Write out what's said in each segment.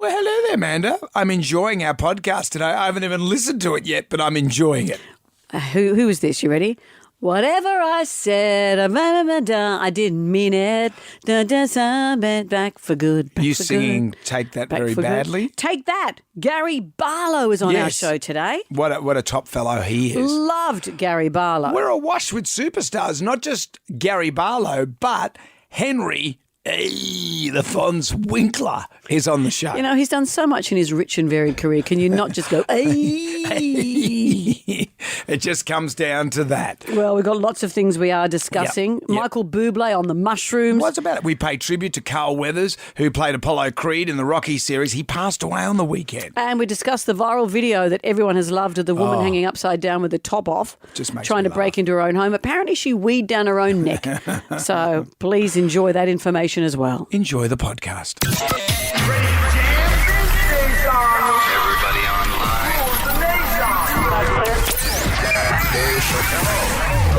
Well, hello there, Amanda. I'm enjoying our podcast today. I haven't even listened to it yet, but I'm enjoying it. Who is this? You ready? Whatever I said, I didn't mean it. Back for good. You singing Take That very badly? Take That. Gary Barlow is on our Yes. show today. What a top fellow he is. Loved Gary Barlow. We're awash with superstars, not just Gary Barlow, but Henry, the Fonz Winkler, is on the show. You know, he's done so much in his rich and varied career. Can you not just go, It just comes down to that. Well, we've got lots of things we are discussing. Yep. Michael Bublé on the mushrooms. What's about it? We pay tribute to Carl Weathers, who played Apollo Creed in the Rocky series. He passed away on the weekend. And we discussed the viral video that everyone has loved of the woman hanging upside down with the top off, Just makes trying me to break into her own home. Apparently she weed down her own neck. So please enjoy that information as well. Enjoy the podcast. Everybody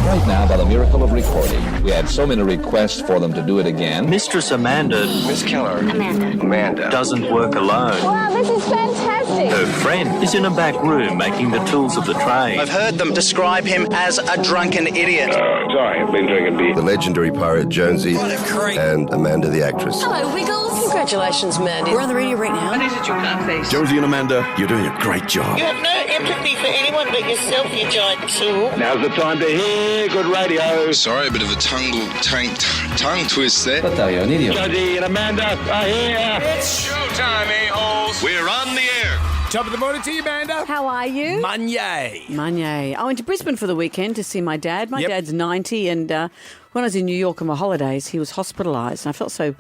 Right now, by the miracle of recording, we had so many requests for them to do it again. Mistress Amanda Miss Keller. Amanda. doesn't work alone. Wow, this is fantastic. Her friend is in a back room making the tools of the trade. I've heard them describe him as a drunken idiot. Sorry, I've been drinking beer. The legendary pirate Jonesy and Amanda the actress. Hello, Wiggles. Congratulations, Mandy. We're on the radio right now. Jonesy and Amanda, you're doing a great job. You have no empathy for anyone but yourself, you giant tool. Now's the time to hear good radio. Sorry, a bit of a tongue twist there. Jonesy and Amanda are here. It's showtime, a-holes. We're on the air. Top of the morning to you, Amanda. How are you? Monday. I went to Brisbane for the weekend to see my dad. My Yep. dad's 90 and when I was in New York on my holidays, he was hospitalised. And I felt so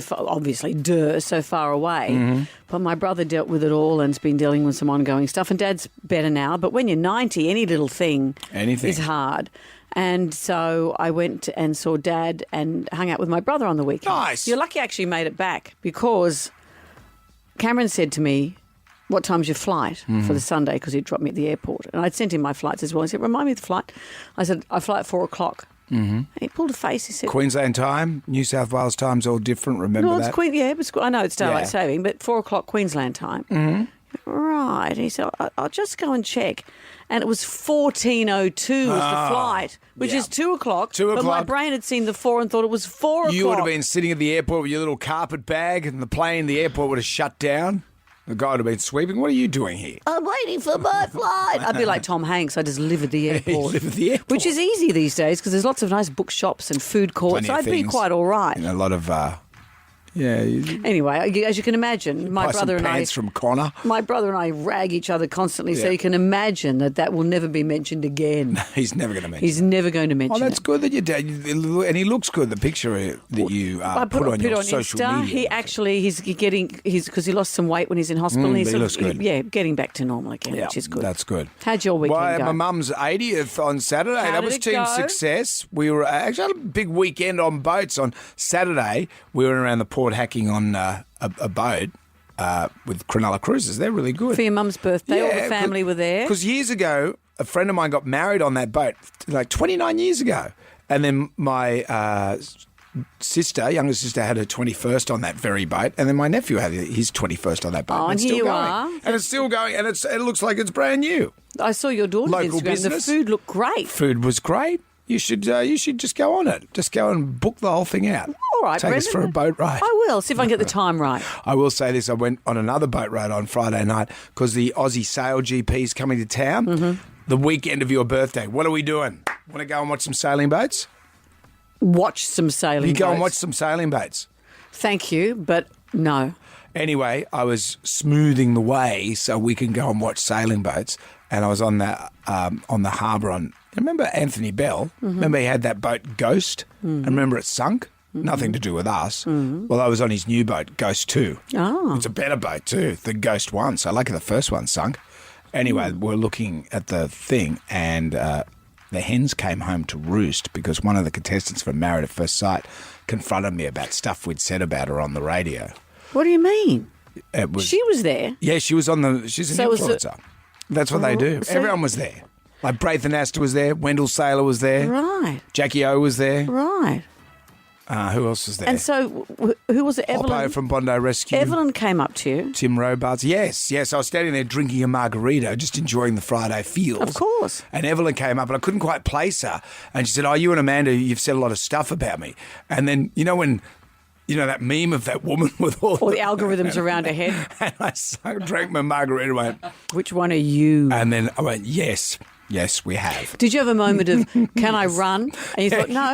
far, obviously, so far away. Mm-hmm. But my brother dealt with it all and's been dealing with some ongoing stuff. And Dad's better now. But when you're 90, any little thing Anything. is hard. And so I went and saw Dad and hung out with my brother on the weekend. Nice. You're lucky I actually made it back because Cameron said to me, what time's your flight for the Sunday? Because he'd dropped me at the airport. And I'd sent him my flights as well. He said, remind me of the flight. I said, I fly at 4 o'clock. Mm-hmm. He pulled a face. He said, Queensland time, New South Wales time's all different. Remember no, that? it's I know it's daylight Yeah. saving, but 4 o'clock Queensland time. Mm-hmm. Right. And he said, I'll just go and check. And it was 14:02 was the flight, which is 2 o'clock. 2 But my o'clock. brain had seen the 4 and thought it was 4 o'clock. You would have been sitting at the airport with your little carpet bag and the airport would have shut down. The guy would have been sweeping. What are you doing here? I'm waiting for my flight. I'd be like Tom Hanks. I just live at the airport. live at the airport. Which is easy these days because there's lots of nice bookshops and food courts. Plenty of I'd be things. quite all right. You know, a lot of, Anyway, as you can imagine, my buy some brother and I... pants from Connor. My brother and I rag each other constantly, so Yeah. you can imagine that will never be mentioned again. He's never going to mention He's never going to mention Oh, that's it. good that your dad, and he looks good. The picture that you I put on your on social Insta. media. He's because he lost some weight when he's in hospital. but he's he sort looks of, good. Yeah, getting back to normal again, Yeah, which is good. That's good. How'd your weekend Well, I had go? my mum's 80th on Saturday. How That did was it team go? success. We were actually had a big weekend on boats. On Saturday, we went around the port hacking on a boat with Cronulla Cruises. They're really good. For your mum's birthday, all the family were there. Because years ago, a friend of mine got married on that boat, like 29 years ago. And then my younger sister, had her 21st on that very boat. And then my nephew had his 21st on that boat. Oh, and it's here still you going. are. And it's still going. And it looks like it's brand new. I saw your daughter's Local Instagram. business. The food looked great. Food was great. You should just go on it. Just go and book the whole thing out. All right, Take us for a Brendan. boat ride. I will, see if I can get the time right. I will say this. I went on another boat ride on Friday night because the Aussie Sail GP is coming to town. Mm-hmm. The weekend of your birthday. What are we doing? Want to go and watch some sailing boats? Watch some sailing You go and boats. watch some sailing boats. Thank you, but no. Anyway, I was smoothing the way so we can go and watch sailing boats, and I was on the harbour on. Remember Anthony Bell? Mm-hmm. Remember he had that boat Ghost, and remember it sunk. Nothing to do with us. Well, I was on his new boat, Ghost 2. Oh. It's a better boat too than Ghost 1. So lucky the first one sunk. Anyway, we're looking at the thing, and the hens came home to roost because one of the contestants from Married at First Sight confronted me about stuff we'd said about her on the radio. What do you mean? It was, She was there. yeah, she's an So was it- influencer. That's what they do. so- Everyone was there. Like Braithen Astor was there, Wendell Saylor was there, Right, Jackie O was there. right. Who else was there? And so, who was it? Hoppo Evelyn from Bondi Rescue. Evelyn came up to you. Tim Robards. Yes. I was standing there drinking a margarita, just enjoying the Friday feels. Of course. And Evelyn came up, and I couldn't quite place her. And she said, "Oh, you and Amanda, you've said a lot of stuff about me." And then, that meme of that woman with all the algorithms around her head. And I drank my margarita and went, "Which one are you?" And then I went, yes, we have. Did you have a moment of, can I run? And you thought, no,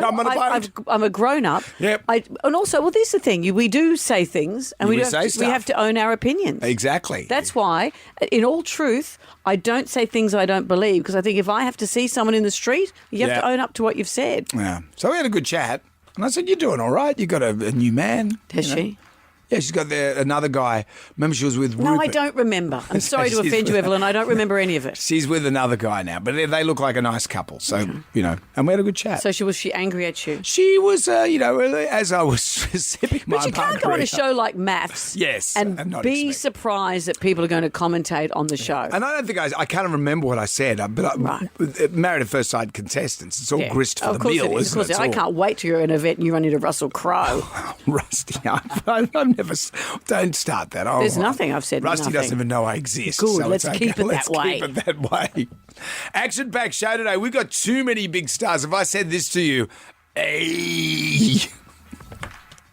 I'm a grown-up. Yep. And also, well, this is the thing. We do say things, and we say stuff. We have to own our opinions. Exactly. That's why, in all truth, I don't say things I don't believe, because I think if I have to see someone in the street, you have to own up to what you've said. Yeah. So we had a good chat. And I said, "You're doing all right. You got a new man." Has she? Yeah, she's got another guy. Remember, she was with Rupert. No, I don't remember. I'm sorry to offend you, Evelyn. I don't remember any of it. She's with another guy now, but they look like a nice couple. So, and we had a good chat. So was she angry at you? She was, as I was sipping my But you can't go on a show like Maths and not be surprised that people are going to commentate on the show. And I don't think I can't remember what I said, but Married at First Sight contestants, it's all grist for the meal, isn't it? I can't wait till you're at an event and you run into Russell Crowe. Rusty, I've never... Don't start that. There's nothing I've said. Rusty doesn't even know I exist. Good, so let's keep it that way. Keep it that way. Action-packed show today. We've got too many big stars. If I said this to you, hey,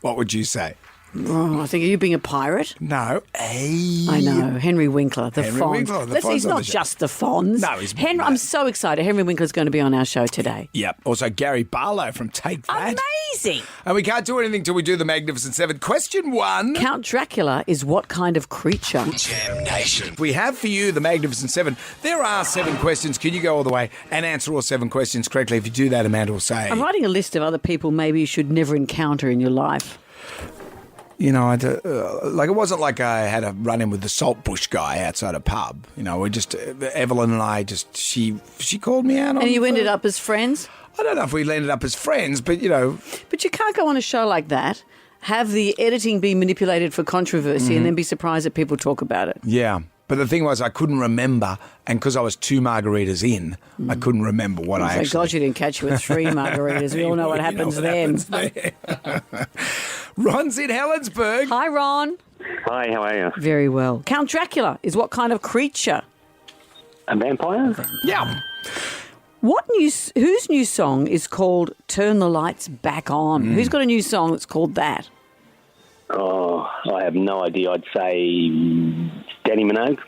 what would you say? Oh, I think, are you being a pirate? No. I know. Henry Winkler, the Fonz. He's not just the Fonz. No, he's... I'm so excited. Henry Winkler's going to be on our show today. Yep. Also, Gary Barlow from Take That. Amazing. And we can't do anything till we do the Magnificent Seven. Question 1. Count Dracula is what kind of creature? Jam Nation. We have for you the Magnificent Seven. There are 7 questions. Can you go all the way and answer all 7 questions correctly? If you do that, Amanda will say... I'm writing a list of other people maybe you should never encounter in your life. It wasn't like I had a run-in with the Saltbush guy outside a pub. We just, Evelyn and I she called me out on... And you ended up as friends? I don't know if we ended up as friends, but, But you can't go on a show like that, have the editing be manipulated for controversy, and then be surprised that people talk about it. Yeah. But the thing was, I couldn't remember, and because I was 2 margaritas in, I couldn't remember what I actually... Thank God you didn't catch you with 3 margaritas. We all know what happens then. Ron's in Helensburgh. Hi, Ron. Hi, how are you? Very well. Count Dracula is what kind of creature? A vampire? Yeah. Whose new song is called Turn the Lights Back On? Who's got a new song that's called that? Oh, I have no idea. I'd say Danny Minogue.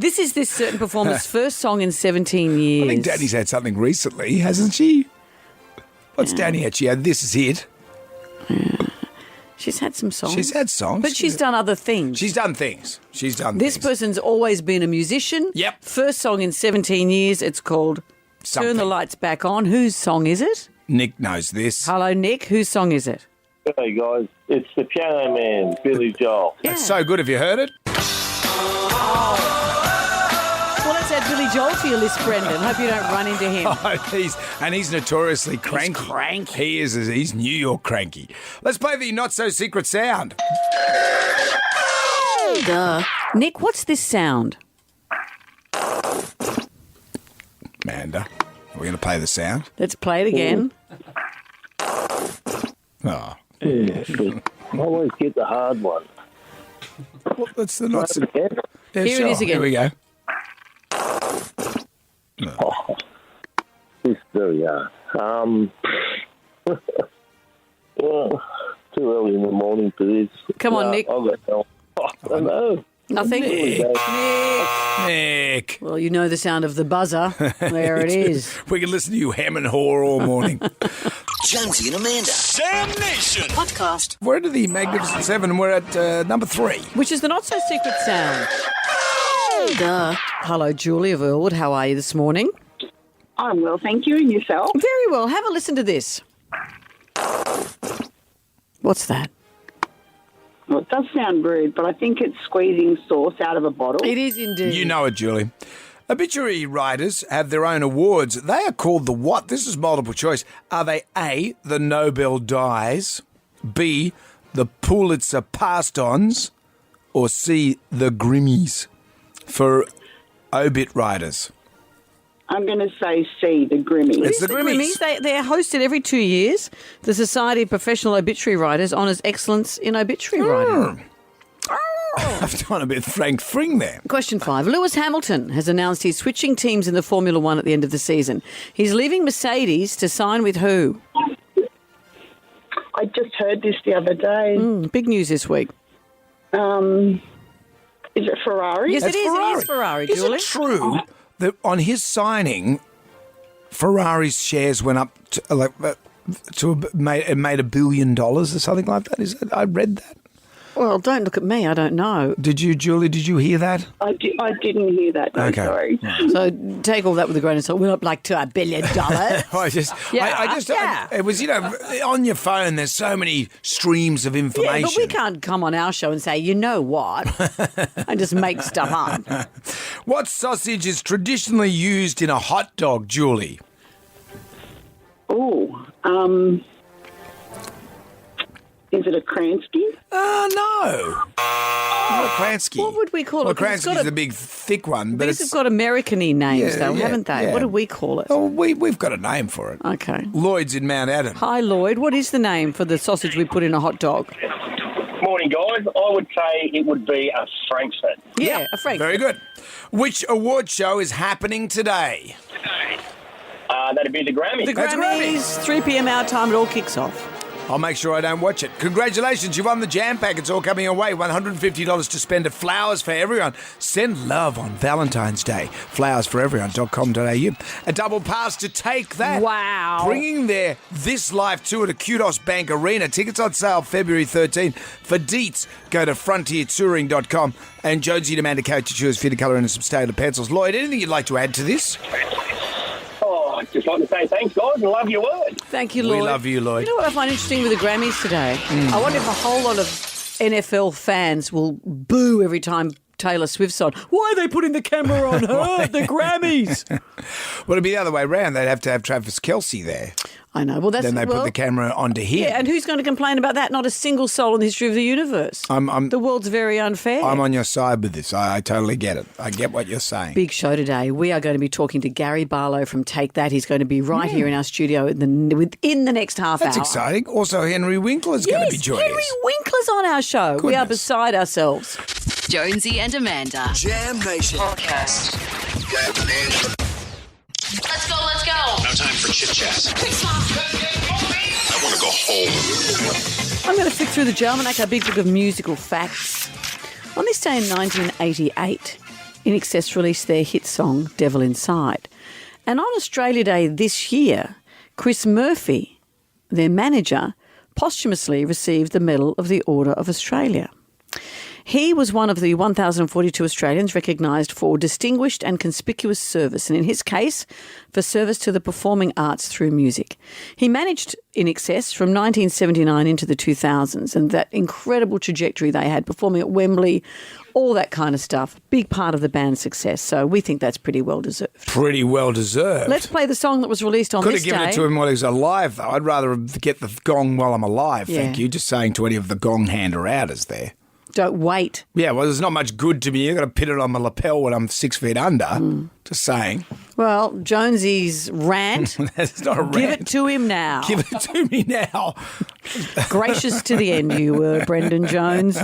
This is this certain performer's first song in 17 years. I think Danny's had something recently, hasn't she? What's Danny had? She had This Is It. She's had some songs. She's had songs. But she's done other things. She's done things. This person's always been a musician. Yep. First song in 17 years. It's called Turn the Lights Back On. Whose song is it? Nick knows this. Hello, Nick. Whose song is it? Hey, guys. It's the Piano Man, Billy Joel. Yeah. That's so good. Have you heard it? Well, let's add Billy Joel to your list, Brendan. Hope you don't run into him. He's notoriously cranky. He's cranky. He is. He's New York cranky. Let's play the not-so-secret sound. Duh. Nick, what's this sound? Amanda, are we going to play the sound? Let's play it again. Oh. Yeah, I always get the hard one. Well, that's the not so... Here it is again. Here we go. Oh, it's very hard. Well, too early in the morning for this. Come on, Nick. I'll go. I don't know. Nothing? Nick. Well, you know the sound of the buzzer. There it is. We can listen to you hem and haw all morning. Jonesy and Amanda. Jam Nation. Podcast. We're into the Magnificent Seven. We're at number 3. Which is the not-so-secret sound. Duh. Hello, Julie of Earlwood. How are you this morning? I'm well, thank you. And yourself? Very well. Have a listen to this. What's that? Well, it does sound rude, but I think it's squeezing sauce out of a bottle. It is indeed. You know it, Julie. Obituary writers have their own awards. They are called the what? This is multiple choice. Are they A, the Nobel Dies, B, the Pulitzer Passed-Ons, or C, the Grimmies for obit writers? I'm going to say C, the Grimmies. It's the Grimmies. They're hosted every 2 years. The Society of Professional Obituary Writers honours excellence in obituary writing. I've done a bit of Frank Fring there. Question 5. Lewis Hamilton has announced he's switching teams in the Formula One at the end of the season. He's leaving Mercedes to sign with who? I just heard this the other day. Big news this week. Is it Ferrari? Yes, it is. Ferrari. It is Ferrari, Julie. Is it true that on his signing, Ferrari's shares went up to made $1 billion or something like that? Is it? I read that. Well, don't look at me. I don't know. Did you, Julie? Did you hear that? I didn't hear that. No, Okay. Sorry. So take all that with a grain of salt. We're up like to $1 billion. It was, on your phone, there's so many streams of information. Yeah, but we can't come on our show and say, you know what, and just make stuff up. What sausage is traditionally used in a hot dog, Julie? Is it a Kransky? No. Not a Kransky. What would we call it? Well, Kransky's the big, thick one. But these have got American-y names, though, haven't they? Yeah. What do we call it? Oh, we've got a name for it. Okay. Lloyd's in Mount Adam. Hi, Lloyd. What is the name for the sausage we put in a hot dog? Morning, guys. I would say it would be a Frankfurt. Yeah, a Frankfurt. Very good. Which award show is happening today? That'd be the Grammys. The Grammys, 3 p.m. our time, it all kicks off. I'll make sure I don't watch it. Congratulations, you won the Jam Pack. It's all coming away. $150 to spend at Flowers for Everyone. Send love on Valentine's Day. flowersforeveryone.com.au. A double pass to Take That. Wow. Bringing their This Life tour to Kudos Bank Arena. Tickets on sale February 13. For deets, go to frontiertouring.com. And Jonesy and Amanda Couture Fit Colour and some Staedtler pencils. Lloyd, anything you'd like to add to this? I'd just like to say thanks, guys, and love your word. Thank you, Lloyd. We love you, Lloyd. You know what I find interesting with the Grammys today? I wonder if a whole lot of NFL fans will boo every time Taylor Swift's on. Why are they putting the camera on her? The Grammys. Well, it'd be the other way around. They'd have to have Travis Kelce there. I know. Well, then they put the camera onto him. Yeah, and who's going to complain about that? Not a single soul in the history of the universe. The world's very unfair. I'm on your side with this. I totally get it. I get what you're saying. Big show today. We are going to be talking to Gary Barlow from Take That. He's going to be right here in our studio within the next half hour. That's exciting. Also, Henry Winkler's going to be joining us. Henry Winkler's on our show. Goodness. We are beside ourselves. Jonesy and Amanda. Jam Nation. Podcast. Let's go. No time for chit-chat. I want to go home. I'm going to flick through the Jalmanac, our big book of musical facts. On this day in 1988, In Excess released their hit song, Devil Inside. And on Australia Day this year, Chris Murphy, their manager, posthumously received the Medal of the Order of Australia. He was one of the 1,042 Australians recognised for distinguished and conspicuous service, and in his case, for service to the performing arts through music. He managed In Excess from 1979 into the 2000s, and that incredible trajectory they had, performing at Wembley, all that kind of stuff. Big part of the band's success, so we think that's pretty well deserved. Pretty well deserved. Let's play the song that was released on this day. Could have given it to him while he was alive, though. I'd rather get the gong while I'm alive, thank you. Just saying to any of the gong hander-outers there. Don't wait. Yeah, well, there's not much good to me. You've got to pin it on my lapel when I'm 6 feet under. Just saying. Well, Jonesy's rant. That's not a rant. Give it to him now. Give it to me now. Gracious to the end you were, Brendan Jones.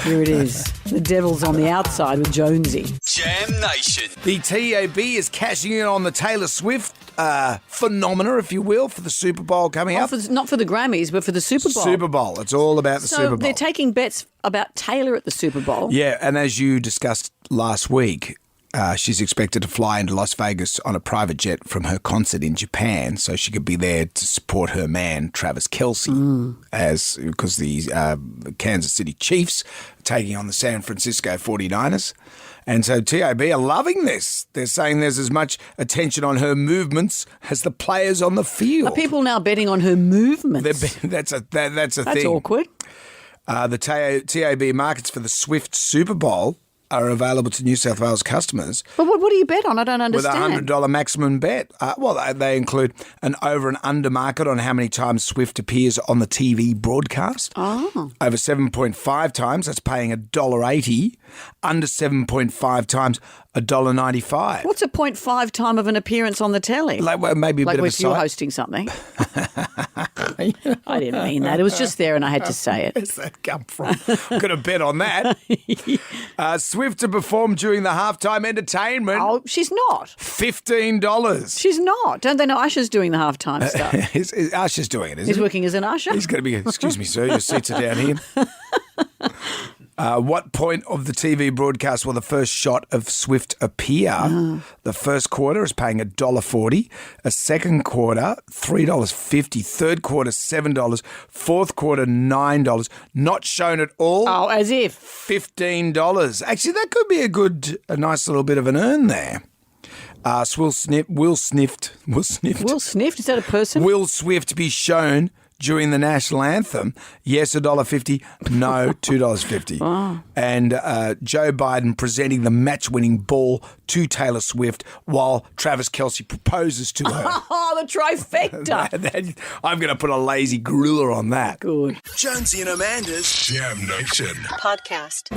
Here it is. The devil's on the outside with Jonesy. Jam Nation. The TAB is cashing in on the Taylor Swift phenomena, if you will, for the Super Bowl coming up. Not for the Grammys, but for the Super Bowl. Super Bowl. It's all about the Super Bowl. So they're taking bets about Taylor at the Super Bowl. Yeah, and as you discussed last week, she's expected to fly into Las Vegas on a private jet from her concert in Japan, so she could be there to support her man, Travis Kelce, because the Kansas City Chiefs are taking on the San Francisco 49ers. And so TAB are loving this. They're saying there's as much attention on her movements as the players on the field. Are people now betting on her movements? That's a thing. That's awkward. The TAB markets for the Swift Super Bowl are available to New South Wales customers. But what do you bet on? I don't understand. With a $100 maximum bet. They include an over and under market on how many times Swift appears on the TV broadcast. Oh. Over 7.5 times, that's paying $1.80. Under 7.5 times, $1.95. What's a 0.5 time of an appearance on the telly? Maybe a bit of a if you were hosting something. I didn't mean that. It was just there and I had to say it. Where's that come from? I'm going to bet on that. Swift to perform during the halftime entertainment. Oh, she's not. $15. She's not. Don't they know Usher's doing the halftime stuff? Usher's doing it, isn't he? He's working as an usher. He's going to be, excuse me, sir, your seats are down here. What point of the TV broadcast will the first shot of Swift appear? The first quarter is paying $1.40. A second quarter, $3.50. Third quarter, $7. Fourth quarter, $9. Not shown at all. Oh, as if. $15. Actually, that could be a nice little bit of an earn there. Will Swift, is that a person? Will Swift be shown during the national anthem? Yes, $1.50. No, $2.50. Oh. And Joe Biden presenting the match-winning ball to Taylor Swift while Travis Kelce proposes to her. Oh, the trifecta. I'm going to put a lazy gorilla on that. Good. Jonesy and Amanda's Jam Nation Podcast.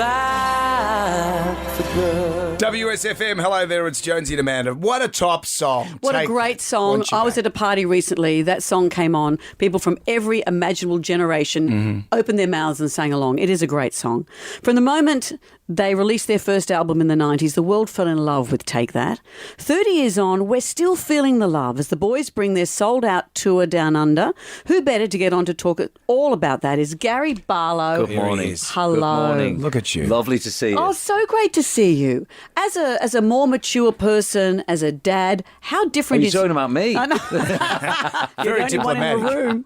WSFM, hello there, it's Jonesy and Amanda. What a top song. What a great song. I was at a party recently. That song came on. People from every imaginable generation opened their mouths and sang along. It is a great song. From the moment they released their first album in the 90s, the world fell in love with Take That. 30 years on, we're still feeling the love as the boys bring their sold-out tour down under. Who better to get on to talk all about that is Gary Barlow. Good morning. Hello. Good morning. Look at you. Lovely to see you. Oh, so great to see you. As a more mature person, as a dad, how different Are you is... talking about me? I know. Very You're the only one in the room.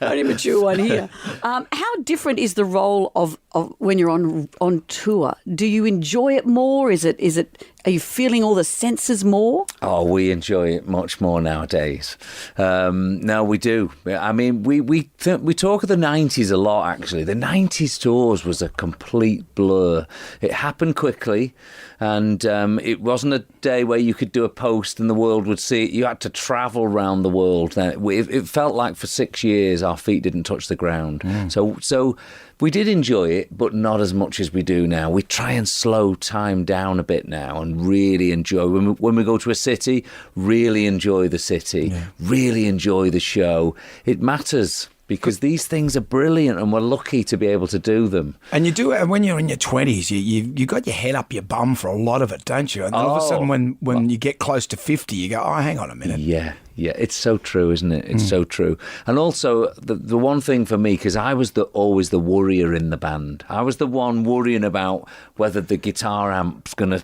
Only mature one here. How different is the role of when you're on tour? Do you enjoy it more? Are you feeling all the senses more? Oh, we enjoy it much more nowadays. No, we do. I mean, we talk of the 90s a lot, actually. The 90s tours was a complete blur. It happened quickly, and it wasn't a day where you could do a post and the world would see it. You had to travel around the world. It felt like for 6 years our feet didn't touch the ground. So we did enjoy it, but not as much as we do now. We try and slow time down a bit now and really enjoy. When we go to a city, really enjoy the city, really enjoy the show. It matters because these things are brilliant and we're lucky to be able to do them. And you do it when you're in your 20s. You got your head up your bum for a lot of it, don't you? And then all of a sudden when you get close to 50, you go, oh, hang on a minute. Yeah, it's so true, isn't it? It's so true. And also, the one thing for me, because I was always the worrier in the band. I was the one worrying about whether the guitar amp's going to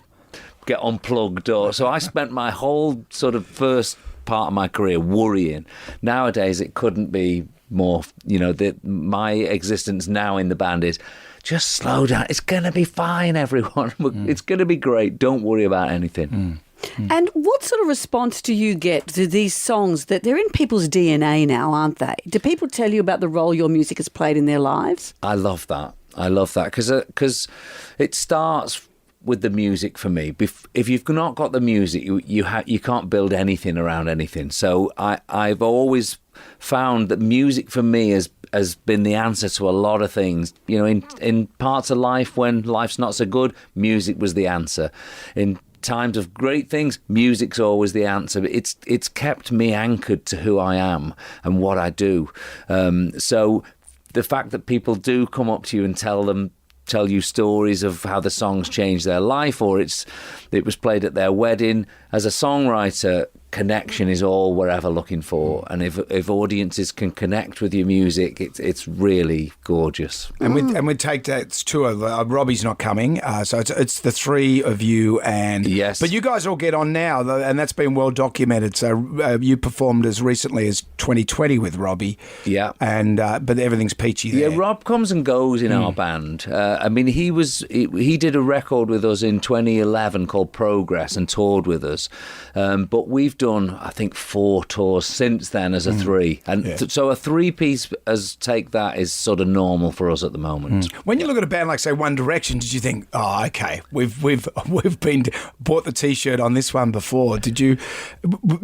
get unplugged. So I spent my whole sort of first part of my career worrying. Nowadays, it couldn't be more, my existence now in the band is just slow down. It's going to be fine, everyone. It's going to be great. Don't worry about anything. And what sort of response do you get to these songs that they're in people's DNA now, aren't they? Do people tell you about the role your music has played in their lives? I love that because it starts with the music for me. If you've not got the music, you can't build anything around anything. So I've always found that music for me has been the answer to a lot of things. In parts of life when life's not so good, music was the answer. In times of great things, music's always the answer. It's kept me anchored to who I am and what I do. So the fact that people do come up to you and tell you stories of how the songs changed their life, or it was played at their wedding. As a songwriter, connection is all we're ever looking for, and if audiences can connect with your music, it's really gorgeous. And we Take That's tour. Robbie's not coming, so it's the three of you, and yes, but you guys all get on now, and that's been well documented. So you performed as recently as 2020 with Robbie, and but everything's peachy there. Yeah, Rob comes and goes in our band. I mean, he did a record with us in 2011 called Progress and toured with us, but we've done, I think, 4 tours since then as a 3. And so a 3-piece as Take That is sort of normal for us at the moment. When you look at a band like, say, One Direction, did you think, oh, okay, we've bought the T-shirt on this one before? Do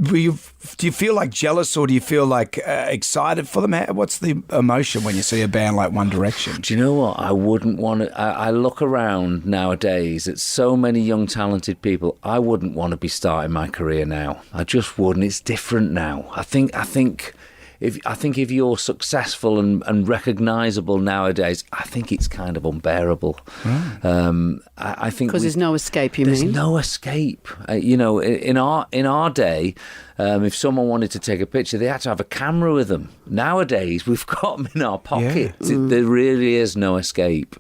you feel like jealous, or do you feel like excited for them? What's the emotion when you see a band like One Direction? Do you know what? I wouldn't want to. I look around nowadays at so many young, talented people. I wouldn't want to be starting my career now. I just wouldn't. It's different now. I think if you're successful and recognisable nowadays, I think it's kind of unbearable. I think because there's no escape. There's no escape. In our day, if someone wanted to take a picture, they had to have a camera with them. Nowadays, we've got them in our pockets. There really is no escape,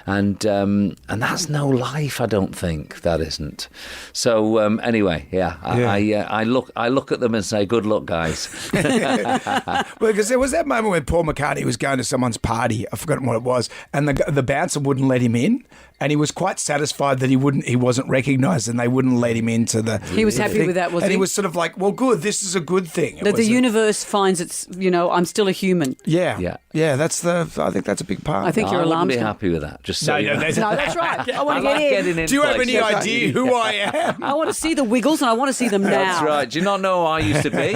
and that's no life. I don't think that isn't. So anyway, I look at them and say, "Good luck, guys." Well, because there was that moment when Paul McCartney was going to someone's party. I've forgotten what it was, and the bouncer wouldn't let him in, and he was quite satisfied that he wasn't recognised, and they wouldn't let him into the. He was happy with that, wasn't he? And he was sort of like, "Well, good. This is a good thing." That the universe finds it's, I'm still a human. Yeah. I think that's a big part. I think your alarm's I wouldn't be happy with that. Just so no, that's right. I want to get in. Do you have any idea who I am? I want to see the Wiggles, and I want to see them now. That's right. Do you not know who I used to be?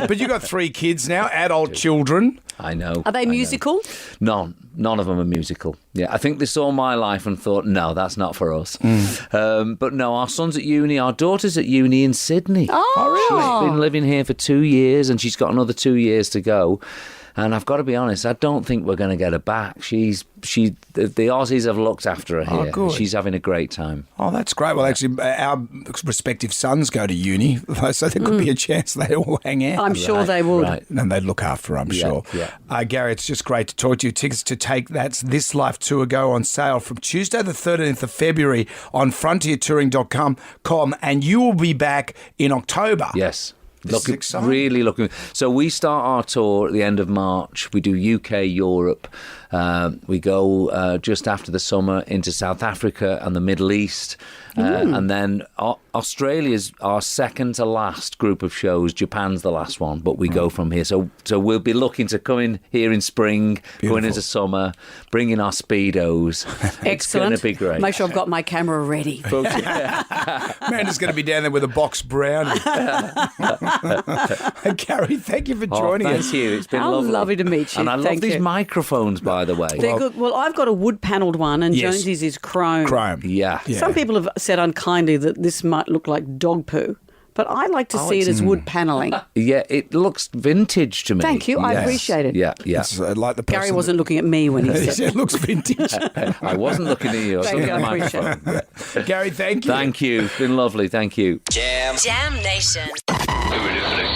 But you got 3 kids now, adult children. I know. Are they musical? None of them are musical. Yeah, I think they saw my life and thought, no, that's not for us. But no, our son's at uni, our daughter's at uni in Sydney. Oh, really? She's been living here for 2 years, and she's got another 2 years to go. And I've got to be honest, I don't think we're going to get her back. The Aussies have looked after her here. Good. She's having a great time. Oh, that's great. Well, actually, our respective sons go to uni, so there could be a chance they all hang out. I'm sure they would. Right. And they'd look after her, I'm sure. Yeah. Gary, it's just great to talk to you. Tickets to Take That's This Life Tour go on sale from Tuesday the 13th of February on frontiertouring.com, and you will be back in October. Yes. Really looking. So we start our tour at the end of March. We do UK, Europe. We go just after the summer into South Africa and the Middle East. And then Australia's our second to last group of shows. Japan's the last one, but we go from here. So we'll be looking to come in here in spring, going into summer, bringing our Speedos. Excellent. It's going to be great. Make sure I've got my camera ready. Amanda's going to be down there with a box brownie. Gary, thank you for joining us. Thank you. It's been lovely to meet you. And I love these microphones, by the way. They're good. Well, I've got a wood-panelled one, and Yes. Jonesy's is chrome. Yeah. Some people have said unkindly that this might look like dog poo, but I like to see it as wood panelling. Yeah, it looks vintage to me. Thank you. I appreciate it. Yeah. It's like the person Gary wasn't looking at me when he said it looks vintage. I wasn't looking at you. I was Thank looking you, at I my appreciate microphone. Gary, thank you. Thank you. It's been lovely. Thank you. Jam Nation.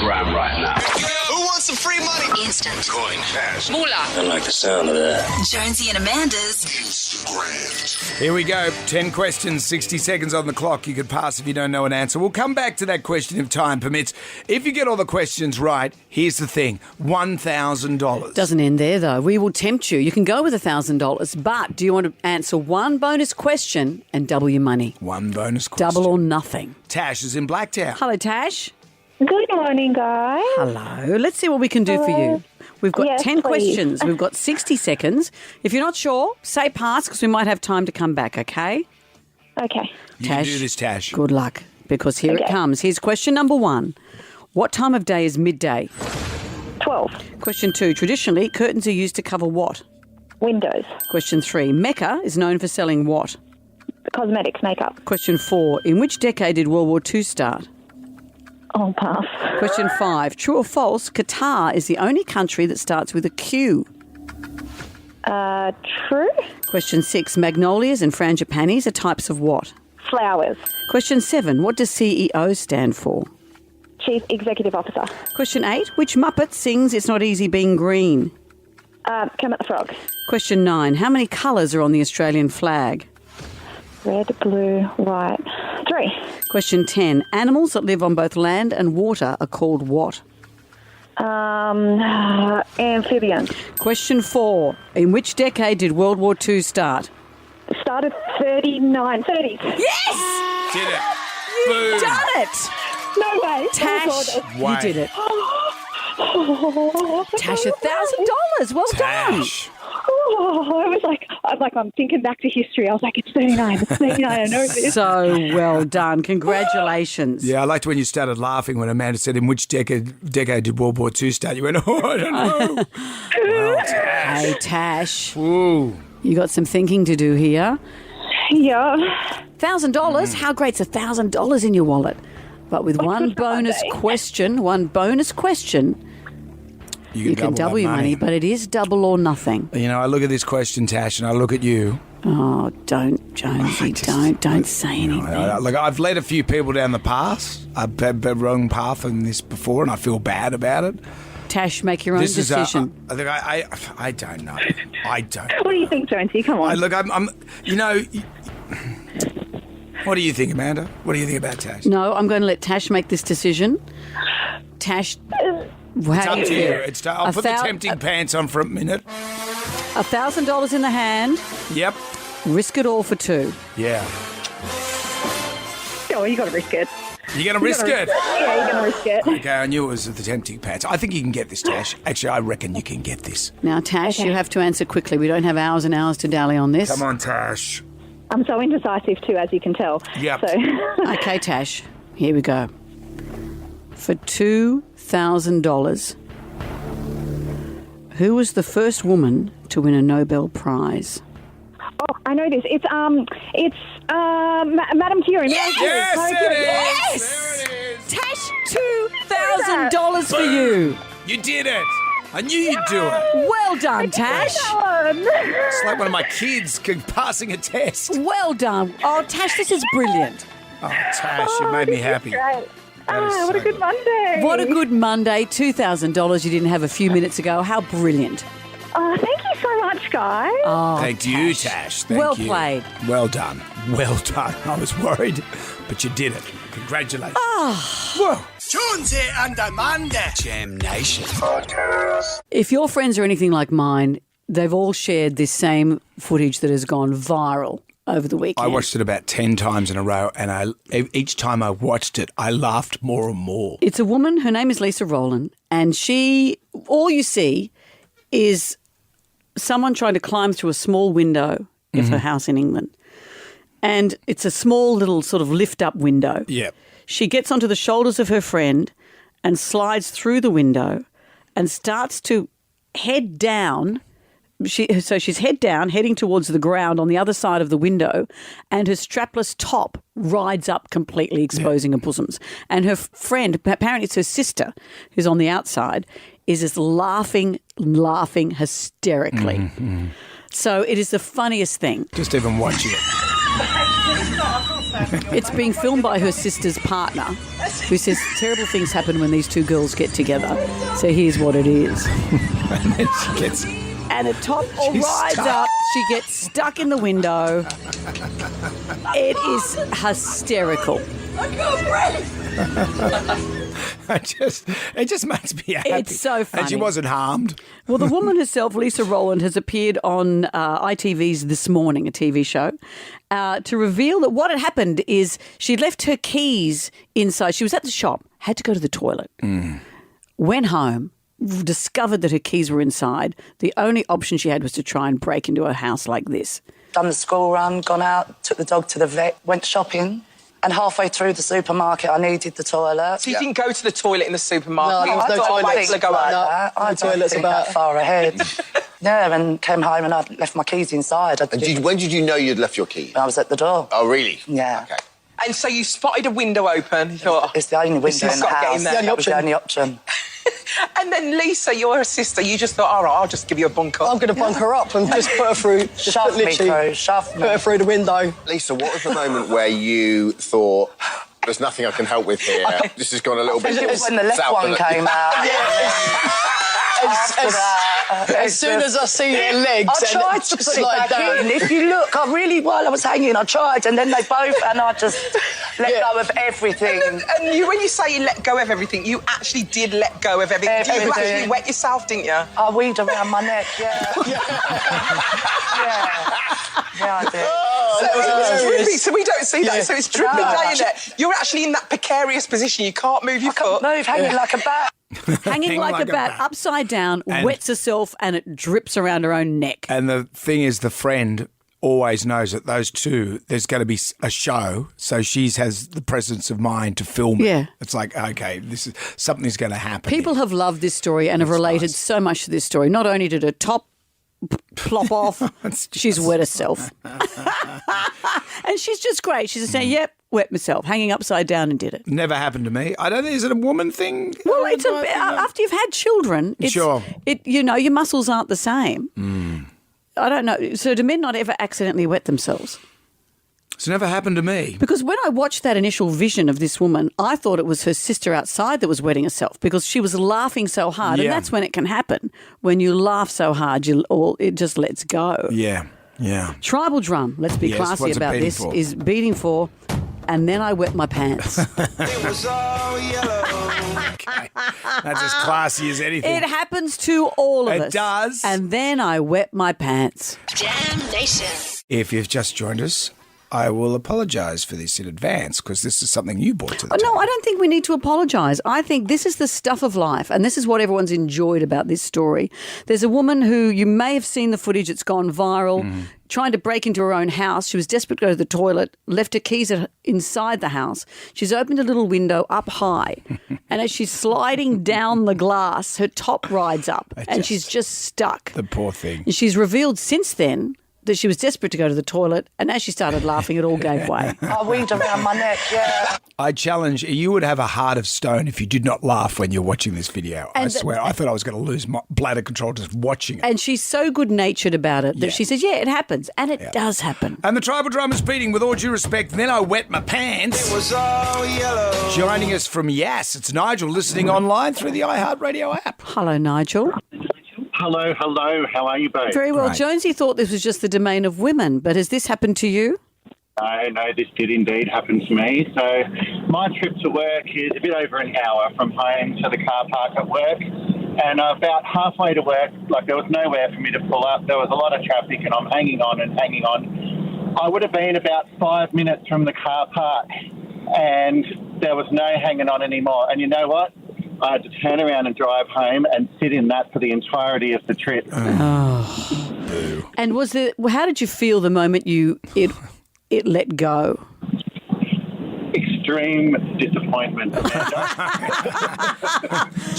Grab right now. Who wants some free money? Instant. Coin, cash. Moolah. I like the sound of that. Jonesy and Amanda's Instagram. Here we go. 10 questions, 60 seconds on the clock. You could pass if you don't know an answer. We'll come back to that question if time permits. If you get all the questions right, here's the thing. $1,000. Doesn't end there, though. We will tempt you. You can go with $1,000, but do you want to answer one bonus question and double your money? One bonus question. Double or nothing. Tash is in Blacktown. Hello, Tash. Good morning, guys. Hello. Let's see what we can do for you. We've got 10 questions. We've got 60 seconds. If you're not sure, say pass because we might have time to come back, okay? Okay. You Tash, can do this, Tash. good luck because here it comes. Here's question number 1. What time of day is midday? 12. Question 2. Traditionally, curtains are used to cover what? Windows. Question 3. Mecca is known for selling what? Cosmetics, makeup. Question 4. In which decade did World War II start? Oh, pass. Question 5. True or false, Qatar is the only country that starts with a Q. True. Question 6. Magnolias and frangipanis are types of what? Flowers. Question 7. What does CEO stand for? Chief Executive Officer. Question 8. Which Muppet sings It's Not Easy Being Green? Kermit the Frog. Question 9. How many colours are on the Australian flag? Red, blue, white. 3. Question 10. Animals that live on both land and water are called what? Amphibians. Question 4. In which decade did World War II start? Started 39. 30s. Yes! Did it. You've Boom. done it! No way. Tash, Way. you did it. Tash, $1,000. Well done. I'm thinking back to history. I was like, it's 39. It's 39. I know this. So well done. Congratulations. Yeah, I liked when you started laughing when Amanda said, in which decade did World War II start? You went, oh, I don't know. Well, Tash. Hey, Tash. Ooh. You got some thinking to do here. Yeah. $1,000? How great's $1,000 in your wallet? But with one bonus question, you can double your money, but it is double or nothing. You know, I look at this question, Tash, and I look at you. Oh, don't, Jonesy, don't say anything. Look, I've led a few people down the path. I've had the wrong path in this before, and I feel bad about it. Tash, make your own decision. I don't know. I don't. What do you think, Jonesy? Come on. Look, I'm. You know. What do you think, Amanda? What do you think about Tash? No, I'm going to let Tash make this decision. Tash, how do you feel? I'll put the tempting pants on for a minute. $1,000 in the hand. Yep. Risk it all for two. Yeah. Oh, you got to risk it. You're going to risk it? Yeah, you're going to risk it. Okay, I knew it was the tempting pants. I think you can get this, Tash. Actually, I reckon you can get this. Now, Tash, you have to answer quickly. We don't have hours and hours to dally on this. Come on, Tash. I'm so indecisive too, as you can tell. Yep. So. Okay, Tash, here we go. For $2,000, who was the first woman to win a Nobel Prize? Oh, I know this. It's Madame Curie. Yes, Yes! There it is. Tash, $2,000 for you. You did it. I knew you'd do it. Well done, Tash. It's like one of my kids passing a test. Well done. Oh, Tash, this is brilliant. Oh, Tash, you made me happy. Great. What a good Monday. What a good Monday. $2,000 you didn't have a few minutes ago. How brilliant. Oh, thank you so much, guys. Oh, Thank you, Tash. Thank well you. played. Well done. Well done. I was worried, but you did it. Congratulations. Whoa. Jonesy and Amanda. Jam Nation. If your friends are anything like mine, they've all shared this same footage that has gone viral over the weekend. I watched it about 10 times in a row, and each time I watched it, I laughed more and more. It's a woman, her name is Lisa Rowland, and all you see is someone trying to climb through a small window of her house in England. And it's a small little sort of lift-up window. Yeah. She gets onto the shoulders of her friend and slides through the window and starts to head down. So she's head down, heading towards the ground on the other side of the window, and her strapless top rides up completely, exposing her bosoms. And her friend, apparently it's her sister, who's on the outside, is just laughing hysterically. So it is the funniest thing. Just even watching it. It's being filmed by her sister's partner, who says terrible things happen when these two girls get together. So here's what it is. And then she gets... And the top rides up. She gets stuck in the window. It is hysterical. I can't breathe. It just makes me happy. It's so funny. And she wasn't harmed. Well, the woman herself, Lisa Rowland, has appeared on ITV's This Morning, a TV show, to reveal that what had happened is she'd left her keys inside. She was at the shop, had to go to the toilet, went home, discovered that her keys were inside. The only option she had was to try and break into a house like this. Done the school run, gone out, took the dog to the vet, went shopping. And halfway through the supermarket, I needed the toilet. So you didn't go to the toilet in the supermarket? No, I don't wait till I go out. that. I don't think that far ahead. Yeah, and came home and I'd left my keys inside. When did you know you'd left your key? I was at the door. Oh, really? Yeah. Okay. And so you spotted a window open. You thought, it's the only window in the house. That was the only option. And then Lisa, you're a sister. You just thought, all right, I'll just give you a bunk up. I'm going to bunk her up and just put her through. Shove me through. Put her through the window. Lisa, what was the moment where you thought, there's nothing I can help with here? This has gone a little bit... It was when the left one came out. As soon as I see her legs, I tried to put it back in. If you look, while I was hanging, I tried, and then they both, and I just let go of everything. And when you say you let go of everything, you actually did let go of everything. You actually wet yourself, didn't you? I weed around my neck, yeah. Yeah, I did. It's drippy, so we don't see that. So it's dripping down there. You're actually in that precarious position. You can't move your foot. Move, hanging like a bat. Hanging like a bat, upside down, wets herself, and it drips around her own neck. And the thing is, the friend always knows that those two, there's going to be a show, so she has the presence of mind to film it. Yeah. It's like, okay, something's going to happen. People have loved this story and have related so much to this story. Not only did her top plop off, she's wet herself. And she's just great. She's just saying, yep, wet myself, hanging upside down and did it. Never happened to me. I don't think, is it a woman thing? Well, it's after you've had children, sure. Your muscles aren't the same. I don't know. So do men not ever accidentally wet themselves? It's never happened to me. Because when I watched that initial vision of this woman, I thought it was her sister outside that was wetting herself because she was laughing so hard. Yeah. And that's when it can happen. When you laugh so hard, it just lets go. Yeah. Tribal drum, let's be classy what's it about beating this, for? is beating for, and then I wet my pants. It was all yellow. Okay. That's as classy as anything. It happens to all of us. It does. And then I wet my pants. Jam Nation. If you've just joined us, I will apologise for this in advance because this is something you brought to the table. No, I don't think we need to apologise. I think this is the stuff of life, and this is what everyone's enjoyed about this story. There's a woman who, you may have seen the footage, it's gone viral, trying to break into her own house. She was desperate to go to the toilet, left her keys inside the house. She's opened a little window up high, and as she's sliding down the glass, her top rides up, and she's just stuck. The poor thing. And she's revealed since then that she was desperate to go to the toilet, and as she started laughing, it all gave way. I weaved around my neck, yeah. I challenge, you would have a heart of stone if you did not laugh when you're watching this video. I swear, I thought I was going to lose my bladder control just watching it. And she's so good-natured about it that she says, yeah, it happens, and it does happen. And the tribal drum is beating, with all due respect, then I wet my pants. It was all yellow. Joining us from Yass, it's Nigel, listening online through the iHeartRadio app. Hello, Nigel. Hello. How are you both? Very well. Right. Jonesy thought this was just the domain of women, but has this happened to you? No, this did indeed happen to me. So my trip to work is a bit over an hour from home to the car park at work. And about halfway to work, there was nowhere for me to pull up. There was a lot of traffic and I'm hanging on. I would have been about 5 minutes from the car park and there was no hanging on anymore. And you know what? I had to turn around and drive home and sit in that for the entirety of the trip. Oh. And how did you feel the moment it let go? Extreme disappointment. Did you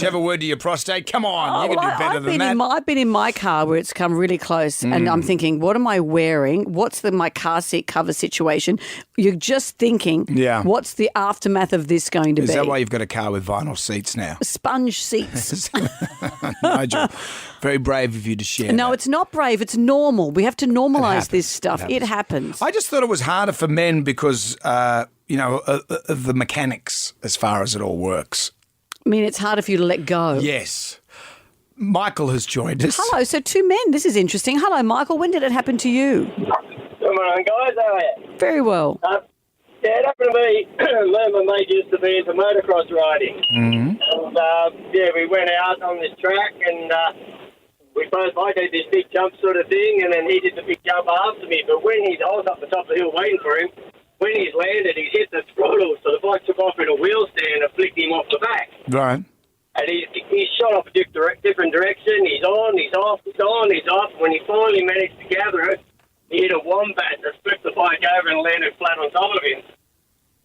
have a word to your prostate? Come on, you can do better than that. I've been in my car where it's come really close and I'm thinking, what am I wearing? What's my car seat cover situation? You're just thinking, what's the aftermath of this going to be? Is that why you've got a car with vinyl seats now? Sponge seats. Nigel, very brave of you to share. No, it's not brave. It's normal. We have to normalise this stuff. It happens. I just thought it was harder for men because, of the mechanics as far as it all works. I mean, it's harder for you to let go. Yes. Michael has joined us. Hello. So 2 men. This is interesting. Hello, Michael. When did it happen to you? Come on, guys. How are you? Very well. It happened to me. Me and my mate used to be into motocross riding. And, we went out on this track and I did this big jump sort of thing and then he did the big jump after me. But when I was up the top of the hill waiting for him, when he's landed, he's hit the throttle, so the bike took off in a wheel stand and flicked him off the back. Right. And he's shot off a different direction. He's on, he's off, he's on, he's off. When he finally managed to gather it, he hit a wombat that flipped the bike over and landed flat on top of him.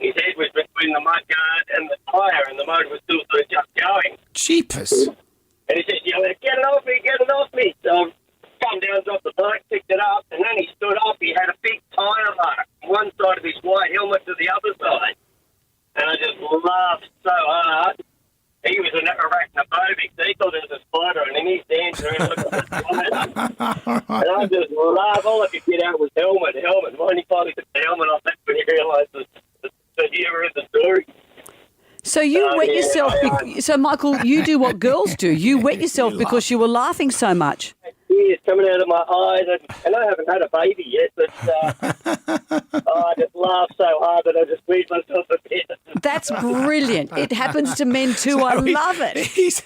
His head was between the mudguard and the tyre, and the motor was still sort of just going. Jeepers. And he said, get it off me. So come down, dropped the bike, picked it up, and then he stood up. He had a big tyre mark from one side of his white helmet to the other side. And I just laughed so hard. He was an arachnophobic, so he thought it was a spider, and then he's dancing around looking at the spider. And I just laughed. All I could get out was helmet. When he finally took the helmet off, that's when he realised the humour of the story. So you wet yourself. So, Michael, you do what girls do. You wet yourself because you were laughing so much. Tears coming out of my eyes, and I haven't had a baby yet, but I just laughed so hard that I just squeezed myself a bit. That's brilliant. It happens to men too. I love it. He's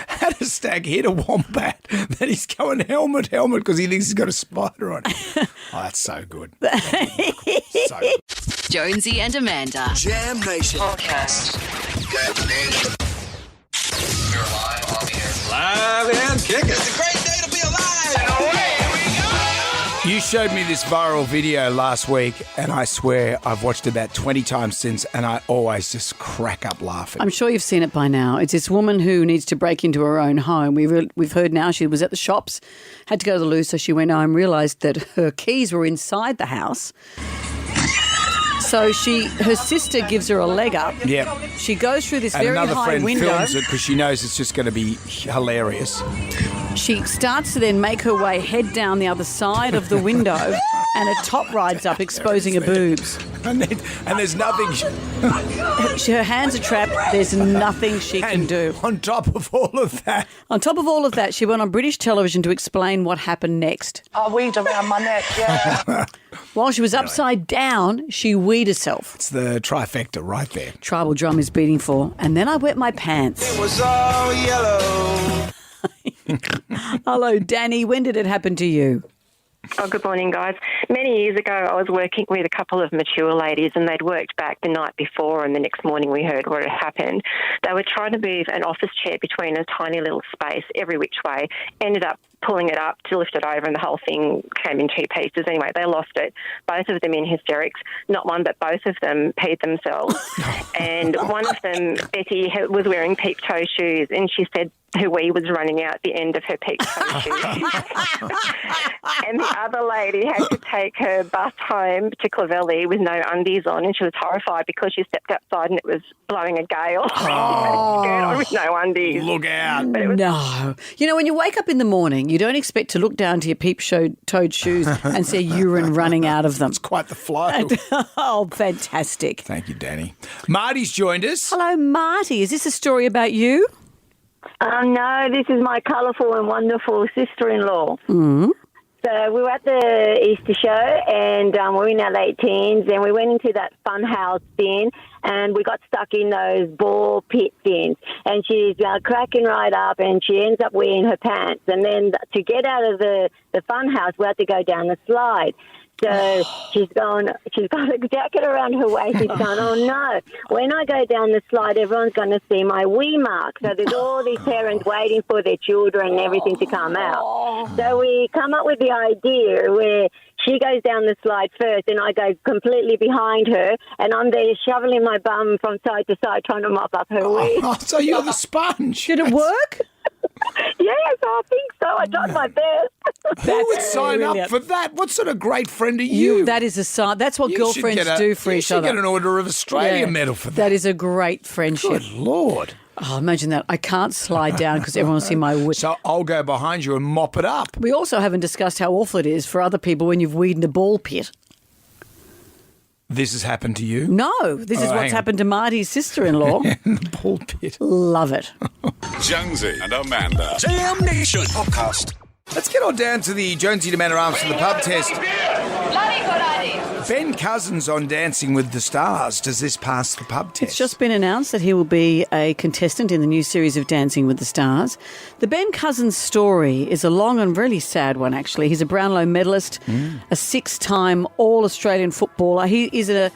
had a stag hit a wombat, then he's going helmet because he thinks he's got a spider on it. Oh, that's so good. So good. Jonesy and Amanda. Jam Nation Podcast. You're live on the air. Live and kicking. It's a great day to be alive. And away we go. You showed me this viral video last week, and I swear I've watched it about 20 times since, and I always just crack up laughing. I'm sure you've seen it by now. It's this woman who needs to break into her own home. We've heard now she was at the shops, had to go to the loo, so she went home, realised that her keys were inside the house. So her sister gives her a leg up. Yep. She goes through this very another high friend window. films it because she knows it's just going to be hilarious. She starts to then make her way head down the other side of the window, and a top rides up, exposing her boobs. And there's nothing. Her hands are trapped. There's nothing she can do. On top of all of that, she went on British television to explain what happened next. I weed around my neck, yeah. While she was upside down, she weed herself. It's the trifecta right there. Tribal drum is beating for, and then I wet my pants. It was all yellow. Hello, Danny. When did it happen to you? Oh, good morning, guys. Many years ago, I was working with a couple of mature ladies, and they'd worked back the night before, and the next morning we heard what had happened. They were trying to move an office chair between a tiny little space every which way, ended up pulling it up to lift it over, and the whole thing came in two pieces. Anyway, they lost it, both of them in hysterics. Not one, but both of them peed themselves. And one of them, Betty, was wearing peep-toe shoes, and she said her wee was running out the end of her peep-toe shoes. And the other lady had to take her bus home to Clovelly with no undies on, and she was horrified because she stepped outside and it was blowing a gale. She had a skirt on with no undies. Look out. No. You know, when you wake up in the morning, you don't expect to look down to your peep-toed shoes and see urine running out of them. It's quite the flow. Oh, fantastic. Thank you, Danny. Marty's joined us. Hello, Marty. Is this a story about you? No, this is my colourful and wonderful sister-in-law. Mm. So we were at the Easter show, and we were in our late teens, and we went into that fun house bin, and we got stuck in those ball pit bins. And she's cracking right up, and she ends up wearing her pants. And then to get out of the fun house, we had to go down the slide. So she's got a jacket around her waist. She's going, oh, no. When I go down the slide, everyone's going to see my wee mark. So there's all these parents waiting for their children and everything to come out. So we come up with the idea where she goes down the slide first and I go completely behind her, and I'm there shoveling my bum from side to side trying to mop up her wee. Oh, so you're the sponge. Did it work? Yes, I think so. I tried my best. Who would sign up for that? What sort of great friend are you? That is a sign. That's what girlfriends do for each other. You should get an Order of Australia medal for that. That is a great friendship. Good Lord. Oh, imagine that. I can't slide down because everyone will see my wee. So I'll go behind you and mop it up. We also haven't discussed how awful it is for other people when you've weed in a ball pit. This has happened to you? No, this is what's happened to Marty's sister-in-law. In the ball pit. Love it. Jonesy and Amanda. Jam Nation Podcast. Let's get on down to the Jonesy and Amanda Arms for the pub test. Ben Cousins on Dancing with the Stars. Does this pass the pub test? It's just been announced that he will be a contestant in the new series of Dancing with the Stars. The Ben Cousins story is a long and really sad one, actually. He's a Brownlow medalist, a 6-time All-Australian footballer. He is a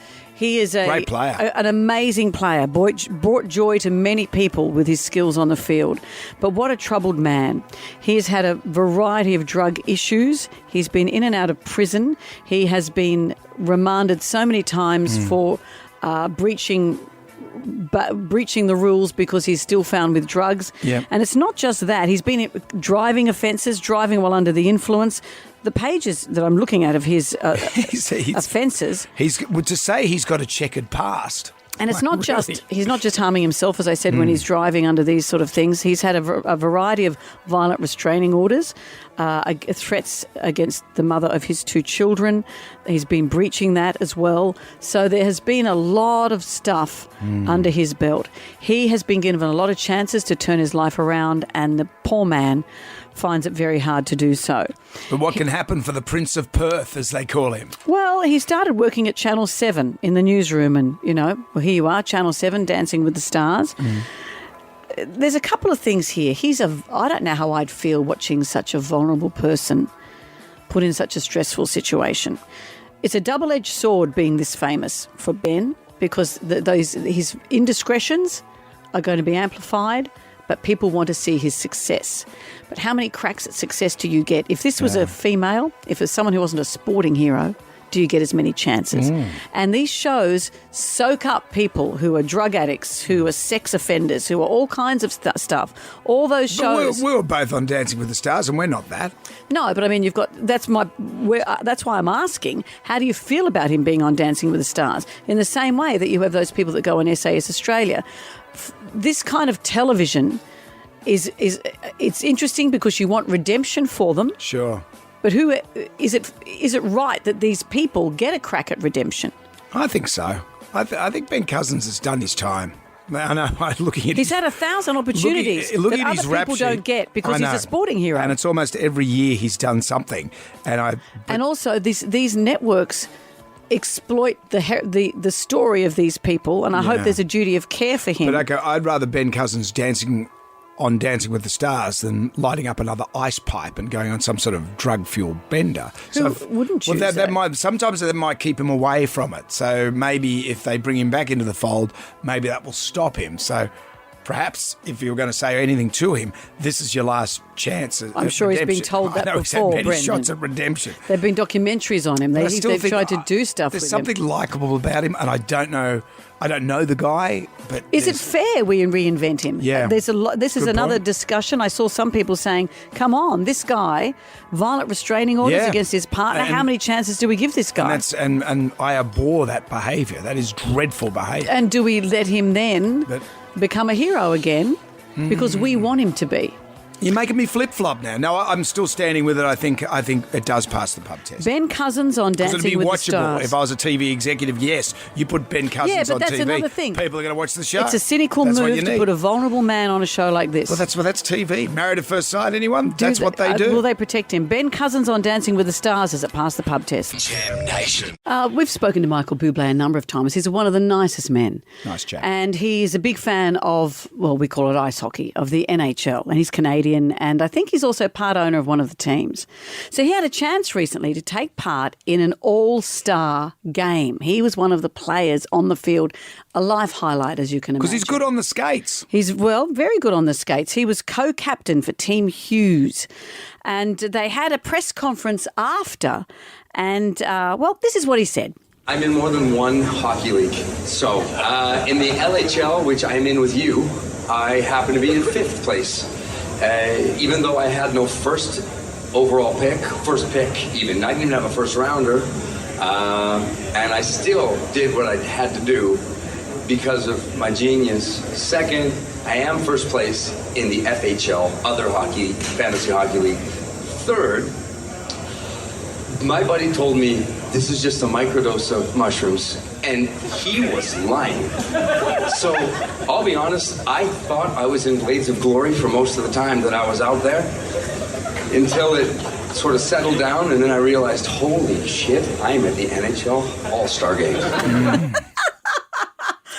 great player. An amazing player, brought joy to many people with his skills on the field. But what a troubled man. He has had a variety of drug issues. He's been in and out of prison. He has been remanded so many times for breaching the rules because he's still found with drugs. Yep. And it's not just that. He's been driving offences, driving while under the influence. The pages that I'm looking at of his offences. To say he's got a checkered past. And it's not he's not just harming himself, as I said, when he's driving under these sort of things. He's had a variety of violent restraining orders, threats against the mother of his 2 children. He's been breaching that as well. So there has been a lot of stuff under his belt. He has been given a lot of chances to turn his life around, and the poor man, finds it very hard to do so. But what can happen for the Prince of Perth, as they call him? Well, he started working at Channel 7 in the newsroom and, well, here you are, Channel 7, Dancing with the Stars. There's a couple of things here. I don't know how I'd feel watching such a vulnerable person put in such a stressful situation. It's a double-edged sword being this famous for Ben, because his indiscretions are going to be amplified, but people want to see his success. But how many cracks at success do you get? If this was a female, if it's someone who wasn't a sporting hero, do you get as many chances? And these shows soak up people who are drug addicts, who are sex offenders, who are all kinds of stuff. All those shows. We were both on Dancing with the Stars, and we're not that. No, but I mean, that's why I'm asking, how do you feel about him being on Dancing with the Stars? In the same way that you have those people that go on SAS Australia. This kind of television it's interesting because you want redemption for them. Sure. But is it right that these people get a crack at redemption? I think so. I think Ben Cousins has done his time. I know. Looking at he's had 1,000 opportunities that other his people don't get because he's a sporting hero. And it's almost every year he's done something. And also these networks exploit the story of these people, and I hope there's a duty of care for him. But okay, I'd rather Ben Cousins dancing with the Stars than lighting up another ice pipe and going on some sort of drug-fueled bender. Wouldn't you? Sometimes that might keep him away from it. So maybe if they bring him back into the fold, maybe that will stop him. So perhaps if you were going to say anything to him, this is your last chance. I'm sure he's been told that before, he's had many Brendan. shots at redemption. There have been documentaries on him. They've tried to do stuff with him. There's something likeable about him, and I don't know the guy, but is it fair we reinvent him? Yeah. This is Good another point. discussion. I saw some people saying, come on, this guy, violent restraining orders against his partner. How many chances do we give this guy? And I abhor that behaviour. That is dreadful behaviour. And do we let him then become a hero again? Because we want him to be. You're making me flip-flop now. No, I'm still standing with it. I think it does pass the pub test. Ben Cousins on Dancing with the Stars. If I was a TV executive, yes, you put Ben Cousins on TV. Yeah, but that's another thing. People are going to watch the show. It's a cynical move to put a vulnerable man on a show like this. Well, that's TV. Married at First Sight, anyone? That's what they do. Will they protect him? Ben Cousins on Dancing with the Stars. Does it pass the pub test? Jam Nation. We've spoken to Michael Bublé a number of times. He's one of the nicest men. Nice chap. And he's a big fan of, well, we call it ice hockey, of the NHL. And he's Canadian, and I think he's also part owner of one of the teams. So he had a chance recently to take part in an all-star game. He was one of the players on the field, a life highlight, as you can imagine. Because he's good on the skates. He's, very good on the skates. He was co-captain for Team Hughes. And they had a press conference after, and, this is what he said. I'm in more than one hockey league. So, in the LHL, which I'm in with you, I happen to be in 5th place. Even though I had no first pick even. I didn't even have a first rounder. And I still did what I had to do because of my genius. Second, I am first place in the FHL, other hockey, fantasy hockey league. Third, my buddy told me this is just a microdose of mushrooms, and he was lying. So I'll be honest, I thought I was in Blades of Glory for most of the time that I was out there until it sort of settled down, and then I realized, holy shit, I'm at the NHL All-Star Game.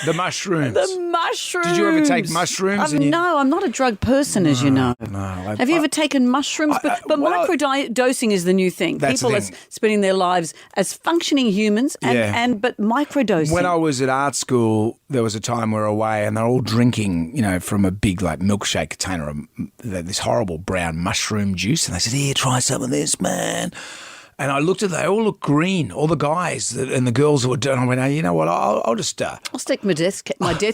The mushrooms. The mushrooms. Did you ever take mushrooms? No, I'm not a drug person, as you know. No. Have you ever taken mushrooms? But microdosing is the new thing. People are spending their lives as functioning humans, but microdosing. When I was at art school, there was a time we were away and they're all drinking, from a big milkshake container of this horrible brown mushroom juice. And they said, here, try some of this, man. And I looked at them, they all look green, all the guys and the girls who were doing it. I went, you know what, I'll just... I'll stick my death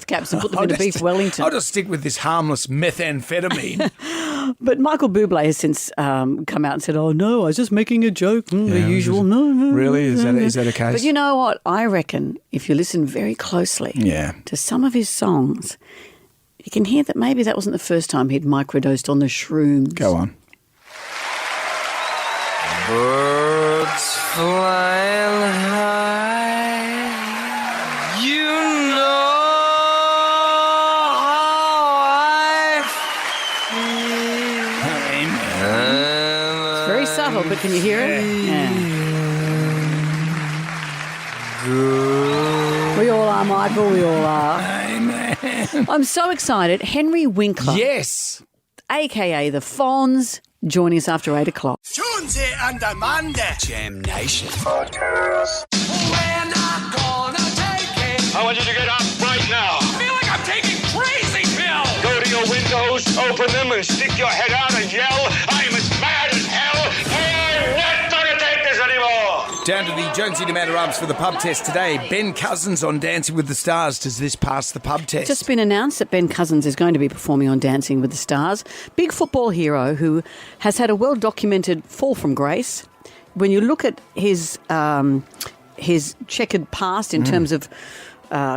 caps and put them in a beef Wellington. I'll just stick with this harmless methamphetamine. But Michael Bublé has since come out and said, oh, no, I was just making a joke. The usual, no. Really? Is that a case? But you know what? I reckon if you listen very closely to some of his songs, you can hear that maybe that wasn't the first time he'd microdosed on the shrooms. Go on. Birds flying high, you know how I feel. but can you hear it? Yeah. We all are, Michael. We all are. Amen. I'm so excited. Henry Winkler. Yes. A.K.A. the Fonz, joining us after 8 o'clock. Jonesy and Amanda. Jam Nation Podcast. We're not gonna take it. I want you to get up right now. I feel like I'm taking crazy pills. Go to your windows, open them, and stick your head out and yell, I'm as mad as hell. I'm not gonna take this anymore. Down to the Jonesy and Amanda Arms for the pub test today. Ben Cousins on Dancing with the Stars. Does this pass the pub test? Just been announced that Ben Cousins is going to be performing on Dancing with the Stars. Big football hero who has had a well-documented fall from grace. When you look at his checkered past in terms of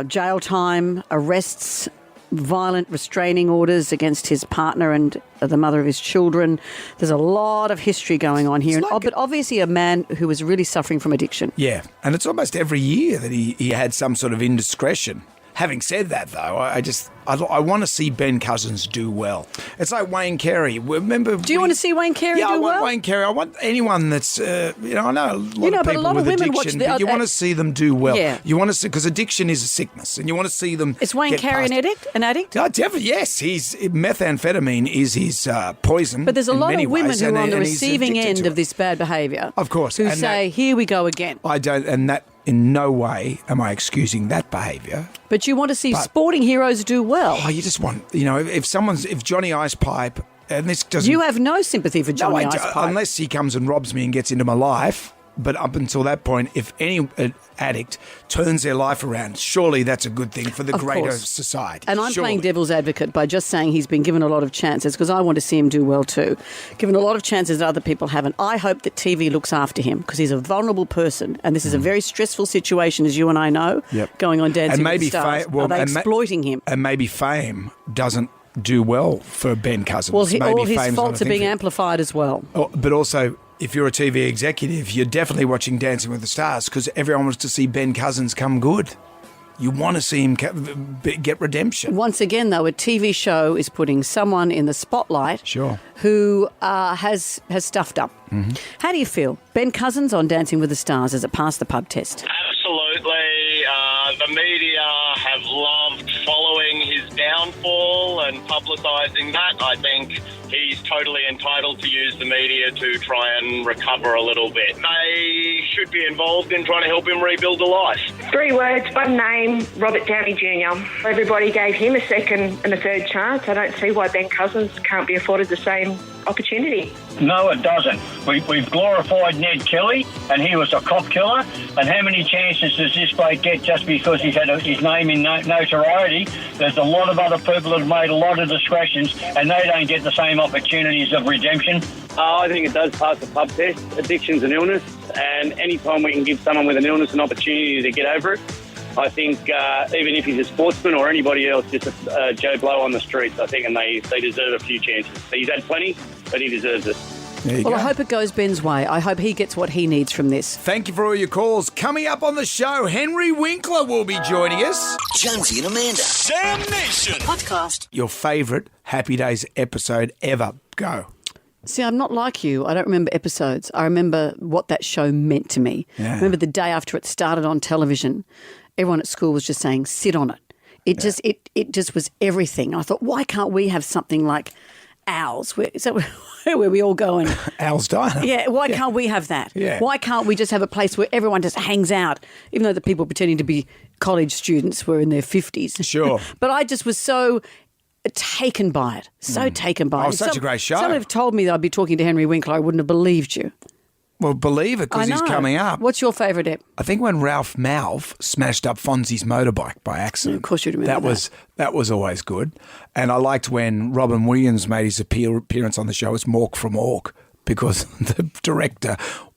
jail time, arrests, violent restraining orders against his partner and the mother of his children. There's a lot of history going on here. But obviously a man who was really suffering from addiction. Yeah, and it's almost every year that he had some sort of indiscretion. Having said that, though, I want to see Ben Cousins do well. It's like Wayne Carey. Remember? Do you want to see Wayne Carey do well? Yeah, I want Wayne Carey. I want anyone that's, I know a lot of people with addiction, but you want to see them do well. Yeah. You want to see, because addiction is a sickness, and you want to see them. Is Wayne Carey an addict? Oh, definitely, yes. Methamphetamine is his poison. But there's a lot of women who are on the receiving end of this bad behaviour. Of course. Who say, here we go again. I don't, and that. In no way am I excusing that behaviour. But you want to see sporting heroes do well. Oh, you just want, if Johnny Icepipe, and this doesn't... You have no sympathy for Johnny Icepipe. Unless he comes and robs me and gets into my life. But up until that point, if any addict turns their life around, surely that's a good thing for the greater society. And I'm playing devil's advocate by just saying he's been given a lot of chances, because I want to see him do well too. Given a lot of chances that other people haven't. I hope that TV looks after him, because he's a vulnerable person, and this is a very stressful situation, as you and I know, going on Dancing with the Stars. Are they exploiting him? And maybe fame doesn't do well for Ben Cousins. Well, all his faults are being amplified as well. But also, if you're a TV executive, you're definitely watching Dancing with the Stars, because everyone wants to see Ben Cousins come good. You want to see him get redemption. Once again, though, a TV show is putting someone in the spotlight who has stuffed up. Mm-hmm. How do you feel? Ben Cousins on Dancing with the Stars, as it passed the pub test? Absolutely. The media have loved following his downfall and publicising that. I think he's totally entitled to use the media to try and recover a little bit. They should be involved in trying to help him rebuild a life. 3 words, one name, Robert Downey Jr. Everybody gave him a second and a third chance. I don't see why Ben Cousins can't be afforded the same opportunity. No, it doesn't. We've glorified Ned Kelly, and he was a cop killer. And how many chances does this bloke get just because he's had his name in notoriety? There's a lot of other people that have made a lot of discretions, and they don't get the same opportunities of redemption. I think it does pass the pub test. Addiction's an illness, and any time we can give someone with an illness an opportunity to get over it, I think even if he's a sportsman or anybody else, just a Joe Blow on the streets, I think, and they deserve a few chances. He's had plenty, but he deserves it. Well, I hope it goes Ben's way. I hope he gets what he needs from this. Thank you for all your calls. Coming up on the show, Henry Winkler will be joining us. Jonesy and Amanda. Jam Nation Podcast. Your favourite Happy Days episode ever. Go. See, I'm not like you. I don't remember episodes. I remember what that show meant to me. Yeah. I remember the day after it started on television, everyone at school was just saying, sit on it. It just was everything. I thought, why can't we have something like Owls? Is that where we all go and... Owls Diner. Yeah, why can't we have that? Yeah. Why can't we just have a place where everyone just hangs out, even though the people pretending to be college students were in their 50s? Sure. But I just was so taken by it. Taken by it. Oh, such a great show. Someone had told me that I'd be talking to Henry Winkler, I wouldn't have believed you. Well, believe it, because he's coming up. What's your favourite ep? I think when Ralph Malv smashed up Fonzie's motorbike by accident. Of course you remember that. That was always good. And I liked when Robin Williams made his appearance on the show as Mork from Ork, because the director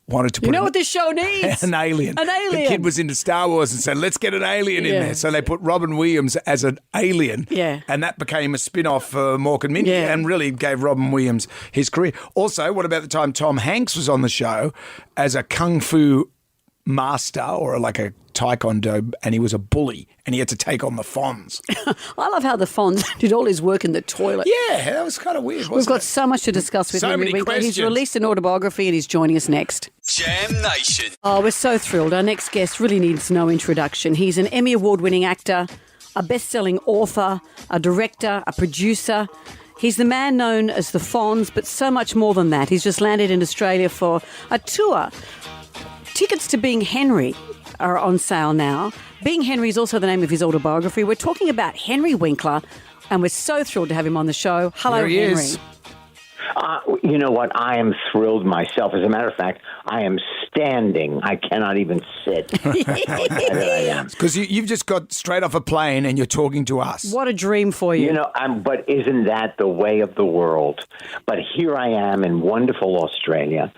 wanted to put what this show needs? An alien. An alien. The kid was into Star Wars and said, let's get an alien in there. So they put Robin Williams as an alien. Yeah. And that became a spin-off for Mork and Mindy and really gave Robin Williams his career. Also, what about the time Tom Hanks was on the show as a kung fu master or like a taekwondo, and he was a bully, and he had to take on the Fonz. I love how the Fonz did all his work in the toilet. Yeah, that was kind of weird, We've wasn't got it? so much to discuss with So Henry many Winkler. He's questions. released an autobiography and he's joining us next. Jam Nation. Oh, we're so thrilled. Our next guest really needs no introduction. He's an Emmy Award-winning actor, a best-selling author, a director, a producer. He's the man known as the Fonz, but so much more than that. He's just landed in Australia for a tour. Tickets to Being Henry are on sale now. Being Henry is also the name of his autobiography. We're talking about Henry Winkler, and we're so thrilled to have him on the show. Hello, There he Henry. is. You know what? I am thrilled myself. As a matter of fact, I am standing. I cannot even sit. How excited I am. Because you've just got straight off a plane and you're talking to us. What a dream for you. You know, but isn't that the way of the world? But here I am in wonderful Australia.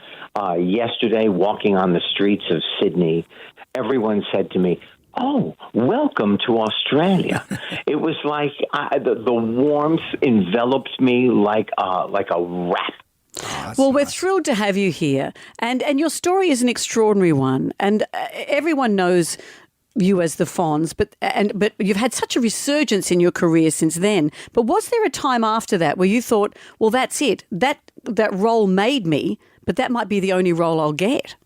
Yesterday, walking on the streets of Sydney, everyone said to me, "Oh, welcome to Australia." It was like the warmth enveloped me like a wrap. Well, we're thrilled to have you here. And your story is an extraordinary one. And everyone knows you as the Fonz, but you've had such a resurgence in your career since then. But was there a time after that where you thought, well, that's it, that role made me, but that might be the only role I'll get?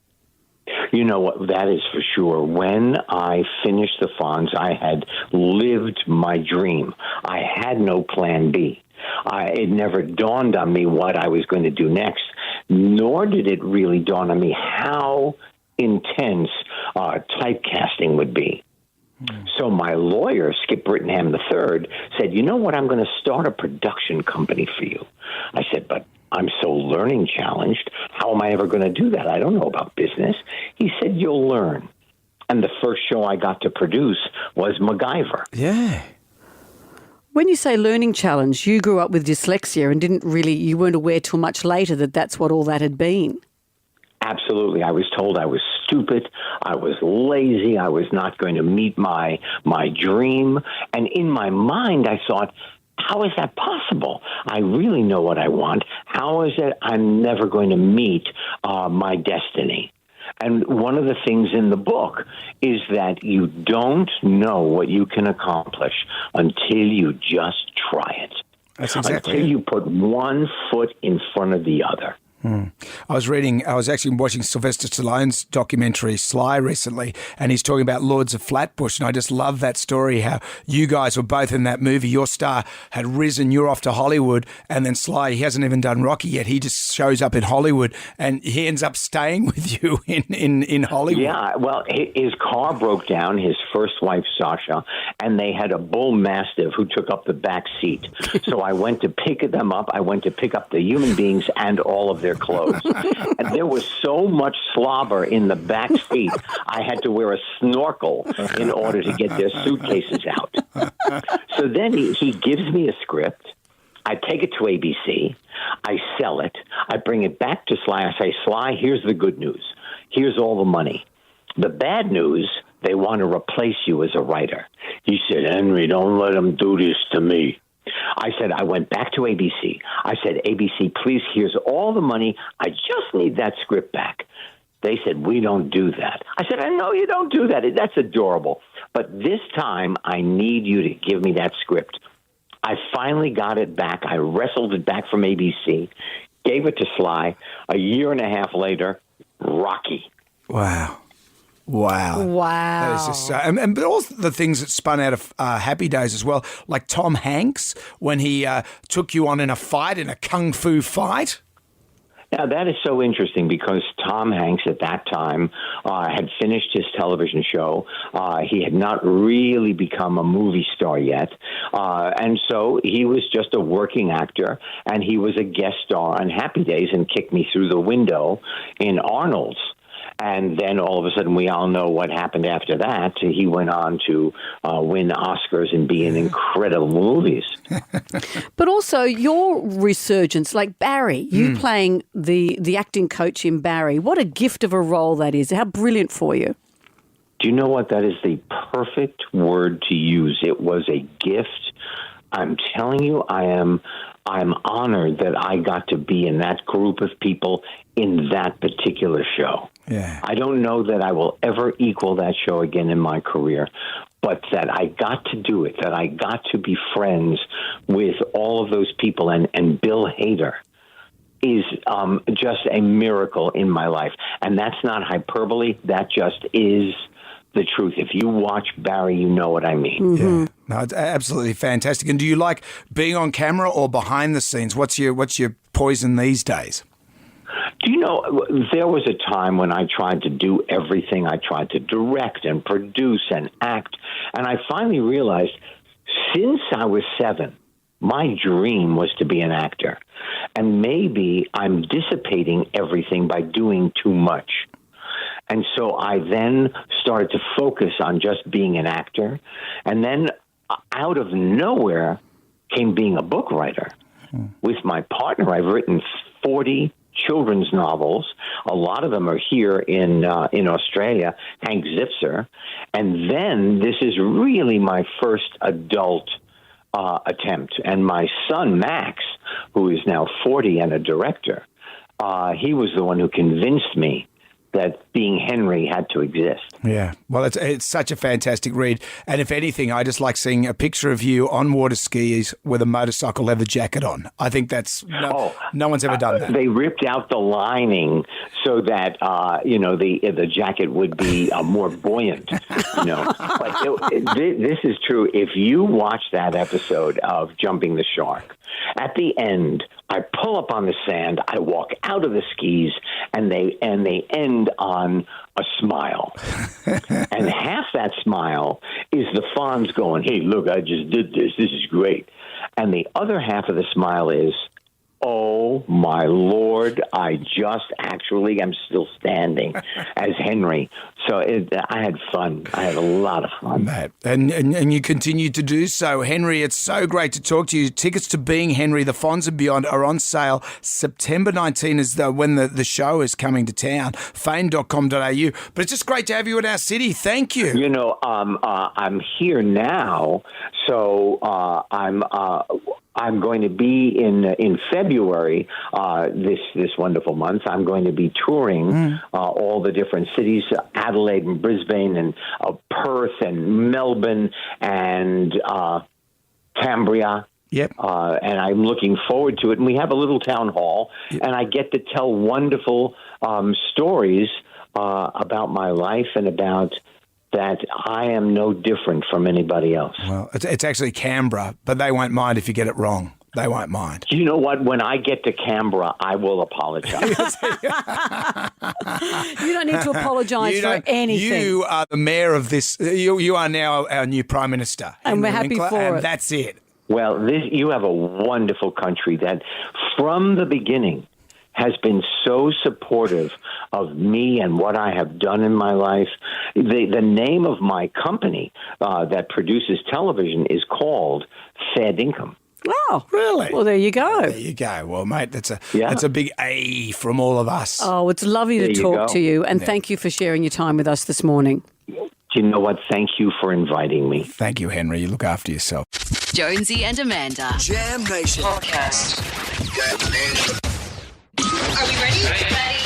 You know what? That is for sure. When I finished the Fonz, I had lived my dream. I had no plan B. It never dawned on me what I was going to do next, nor did it really dawn on me how intense typecasting would be. So my lawyer, Skip Brittenham III, said, "You know what? I'm going to start a production company for you." I said, "But I'm so learning challenged. How am I ever going to do that? I don't know about business." He said, "You'll learn." And the first show I got to produce was MacGyver. Yeah. When you say learning challenge, you grew up with dyslexia and you weren't aware till much later that that's what all that had been. Absolutely. I was told I was stupid. I was lazy. I was not going to meet my dream. And in my mind, I thought, how is that possible? I really know what I want. How is it I'm never going to meet my destiny? And one of the things in the book is that you don't know what you can accomplish until you just try it. That's exactly Until it. you put one foot in front of the other. I was actually watching Sylvester Stallone's documentary Sly recently, and he's talking about Lords of Flatbush, and I just love that story, how you guys were both in that movie. Your star had risen, you're off to Hollywood, and then Sly, he hasn't even done Rocky yet. He just shows up in Hollywood, and he ends up staying with you in Hollywood. Yeah, well, his car broke down, his first wife, Sasha, and they had a bull mastiff who took up the back seat. So I went to pick them up. I went to pick up the human beings and all of their clothes. And there was so much slobber in the back seat, I had to wear a snorkel in order to get their suitcases out. So then he gives me a script. I take it to ABC. I sell it. I bring it back to Sly. I say, "Sly, here's the good news. Here's all the money. The bad news, they want to replace you as a writer." He said, "Henry, don't let them do this to me." I said, I went back to ABC. I said, "ABC, please, here's all the money. I just need that script back." They said, "We don't do that." I said, "I know you don't do that. That's adorable. But this time, I need you to give me that script." I finally got it back. I wrestled it back from ABC, gave it to Sly. A year and a half later, Rocky. Wow. That is just so, and but all the things that spun out of Happy Days as well, like Tom Hanks when he took you on in a kung fu fight. Now, that is so interesting because Tom Hanks at that time had finished his television show. He had not really become a movie star yet. And so he was just a working actor, and he was a guest star on Happy Days and kicked me through the window in Arnold's. And then all of a sudden, we all know what happened after that. He went on to win Oscars and be in incredible movies. But also your resurgence, like Barry, you playing the acting coach in Barry. What a gift of a role that is. How brilliant for you. Do you know what? That is the perfect word to use. It was a gift. I'm telling you, I'm honored that I got to be in that group of people in that particular show. Yeah. I don't know that I will ever equal that show again in my career, but that I got to do it, that I got to be friends with all of those people and Bill Hader is just a miracle in my life. And that's not hyperbole. That just is the truth. If you watch Barry, you know what I mean. Yeah. No, it's absolutely fantastic. And do you like being on camera or behind the scenes? What's your poison these days? Do you know, there was a time when I tried to do everything. I tried to direct and produce and act. And I finally realized since I was 7, my dream was to be an actor. And maybe I'm dissipating everything by doing too much. And so I then started to focus on just being an actor. And then out of nowhere came being a book writer. With my partner, I've written 40 children's novels. A lot of them are here in Australia, Hank Zipser. And then this is really my first adult attempt. And my son, Max, who is now 40 and a director, he was the one who convinced me that being Henry had to exist. Yeah. Well, it's such a fantastic read. And if anything, I just like seeing a picture of you on water skis with a motorcycle leather jacket on. I think that's no one's ever done that. They ripped out the lining so that the jacket would be more buoyant. But this is true. If you watch that episode of Jumping the Shark, at the end, I pull up on the sand, I walk out of the skis, and they end on a smile. And half that smile is the Fonz going, hey, look, I just did this. This is great. And the other half of the smile is, oh, my Lord, I just actually am still standing as Henry. So I had fun. I had a lot of fun. And you continue to do so. Henry, it's so great to talk to you. Tickets to Being Henry, The Fonz and Beyond are on sale. September 19 is when the show is coming to town, fame.com.au. But it's just great to have you in our city. Thank you. You know, I'm here now, so I'm going to be in February, this wonderful month. I'm going to be touring all the different cities, Adelaide and Brisbane and Perth and Melbourne and Cambria. Yep. And I'm looking forward to it. And we have a little town hall, and I get to tell wonderful stories about my life and about that I am no different from anybody else. Well, it's actually Canberra, but they won't mind if you get it wrong. They won't mind. You know what? When I get to Canberra, I will apologize. You don't need to apologise for anything. You are the mayor of this. You are now our new Prime Minister. And we're happy for it. And that's it. Well, you have a wonderful country that from the beginning has been so supportive of me and what I have done in my life. The name of my company that produces television is called Fair Income. Oh, really? Well, there you go. There you go. Well, mate, that's a big A from all of us. Oh, it's lovely to talk to you, and thank you for sharing your time with us this morning. You know what? Thank you for inviting me. Thank you, Henry. You look after yourself. Jonesy and Amanda. Jam Nation Podcast. Are we ready?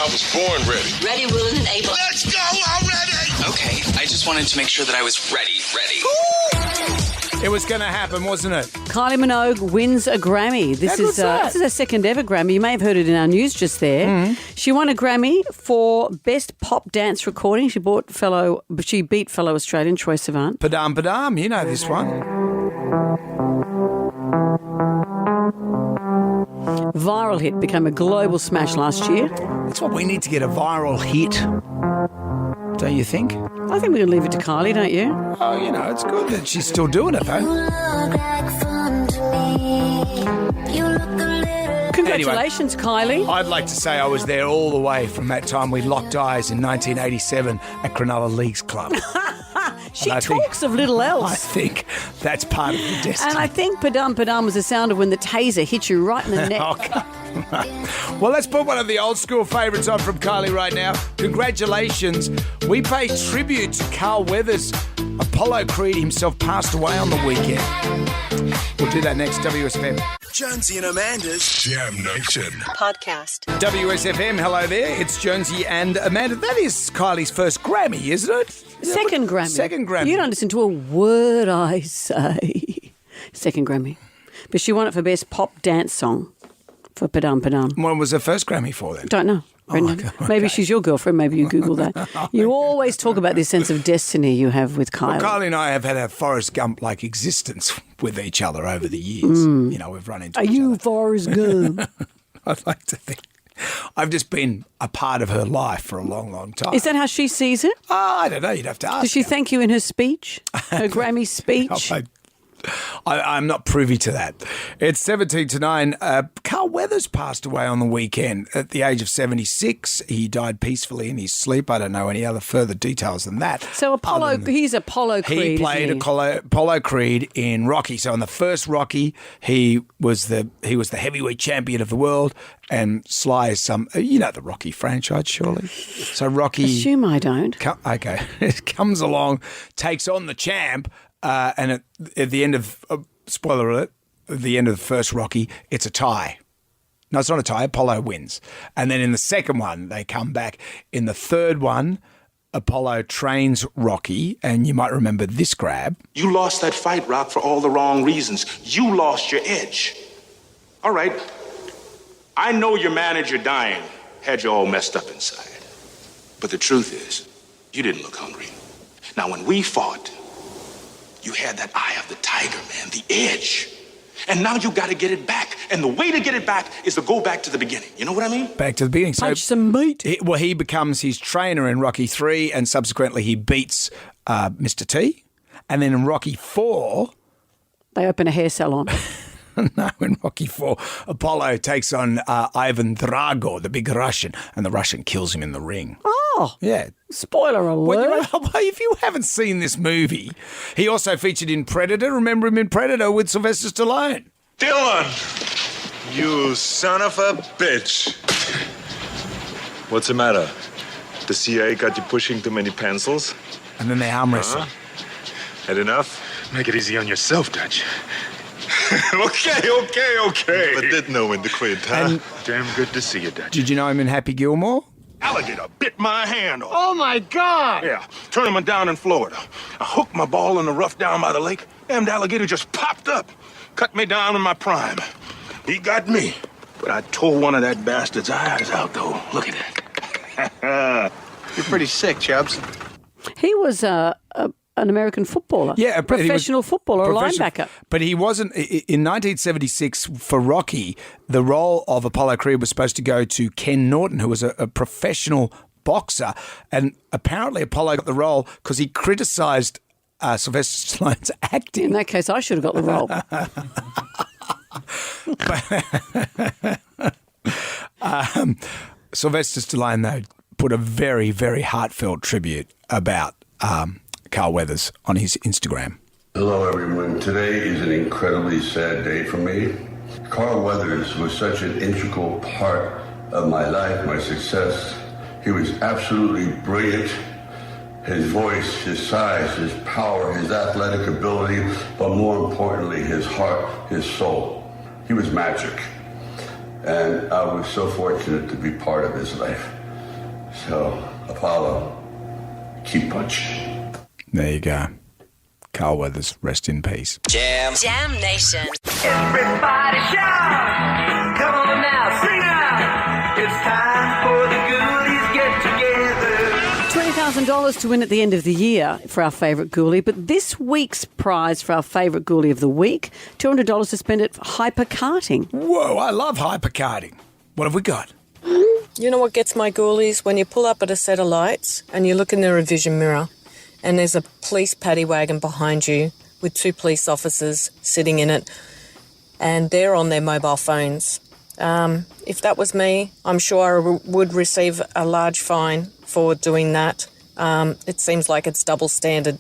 I was born ready. Ready, willing, and able. Let's go, I'm ready. Okay, I just wanted to make sure that I was ready. It was going to happen, wasn't it? Kylie Minogue wins a Grammy. This is her second ever Grammy. You may have heard it in our news just there. She won a Grammy for Best Pop Dance Recording. She beat fellow Australian Troye Sivan. Padam Padam, you know this one. Viral hit, became a global smash last year. That's what we need to get, a viral hit. Don't you think? I think we can leave it to Kylie, don't you? Oh, it's good that she's still doing it, though. Congratulations, anyway, Kylie. I'd like to say I was there all the way from that time we locked eyes in 1987 at Cronulla Leagues Club. She talks of little else. I think that's part of the destiny. And I think Padam Padam was the sound of when the taser hit you right in the neck. Well, let's put one of the old school favourites on from Kylie right now. Congratulations. We pay tribute to Carl Weathers. Apollo Creed himself passed away on the weekend. We'll do that next. WSFM. Jonesy and Amanda's Jam Nation Podcast. WSFM, hello there. It's Jonesy and Amanda. That is Kylie's first Grammy, isn't it? Second Grammy. Second Grammy. You don't listen to a word I say. Second Grammy. But she won it for Best Pop Dance Song for Padam Padam. What was her first Grammy for then? Don't know. Okay. Maybe she's your girlfriend. Maybe you Google that. You always talk about this sense of destiny you have with Kylie. Well, Kylie and I have had a Forrest Gump-like existence with each other over the years. You know, we've run into Are each you other. Forrest Gump? I'd like to think. I've just been a part of her life for a long, long time. Is that how she sees it? I don't know. You'd have to ask. Does she thank you in her speech? Her Grammy speech? I'm not privy to that. It's 17 to 9. Carl Weathers passed away on the weekend at the age of 76. He died peacefully in his sleep. I don't know any other further details than that. So he's Apollo Creed. He played Apollo Creed in Rocky. So in the first Rocky, he was the heavyweight champion of the world. And Sly is you know the Rocky franchise, surely. So Rocky. Assume I don't. Okay, it comes along, takes on the champ. And at the end of, spoiler alert, at the end of the first Rocky, it's a tie. No, it's not a tie. Apollo wins. And then in the second one, they come back. In the third one, Apollo trains Rocky, and you might remember this grab. You lost that fight, Rock, for all the wrong reasons. You lost your edge. All right. I know your manager dying had you all messed up inside. But the truth is, you didn't look hungry. Now, when we fought, you had that eye of the tiger, man, the edge. And now you got to get it back. And the way to get it back is to go back to the beginning. You know what I mean? Back to the beginning. Punch some meat. He becomes his trainer in Rocky 3, and subsequently he beats Mr. T. And then in Rocky 4... They open a hair salon. No, in Rocky 4, Apollo takes on Ivan Drago, the big Russian, and the Russian kills him in the ring. Oh. Yeah. Spoiler alert. If you haven't seen this movie, he also featured in Predator. Remember him in Predator with Sylvester Stallone? Dylan, you son of a bitch. What's the matter? The CIA got you pushing too many pencils? And then they arm wrestle. Had enough? Make it easy on yourself, Dutch. Okay. But did know when to quit, huh? And damn good to see you, Dutch. Did you know him in Happy Gilmore? Alligator bit my hand off. Oh, my God! Yeah, tournament down in Florida. I hooked my ball in the rough down by the lake. Damn alligator just popped up. Cut me down in my prime. He got me. But I tore one of that bastard's eyes out, though. Look at that. You're pretty sick, Chubbs. He was an American footballer. Yeah, a professional footballer, a linebacker. But he wasn't. In 1976, for Rocky, the role of Apollo Creed was supposed to go to Ken Norton, who was a professional boxer. And apparently Apollo got the role because he criticised Sylvester Stallone's acting. In that case, I should have got the role. Sylvester Stallone, though, put a very, very heartfelt tribute about Carl Weathers on his Instagram. Hello, everyone. Today is an incredibly sad day for me. Carl Weathers was such an integral part of my life, my success. He was absolutely brilliant. His voice, his size, his power, his athletic ability, but more importantly, his heart, his soul. He was magic. And I was so fortunate to be part of his life. So, Apollo, keep punching. There you go. Carl Weathers, rest in peace. Jam Nation. Everybody shout! Come on now, sing out! It's time for the Ghoulies get together. $20,000 to win at the end of the year for our favourite ghoulie, but this week's prize for our favourite ghoulie of the week, $200 to spend at hyperkarting. Whoa, I love hyperkarting. What have we got? You know what gets my ghoulies? When you pull up at a set of lights and you look in the revision mirror and there's a police paddy wagon behind you with 2 police officers sitting in it and they're on their mobile phones. If that was me, I'm sure I would receive a large fine for doing that. It seems like it's double standard.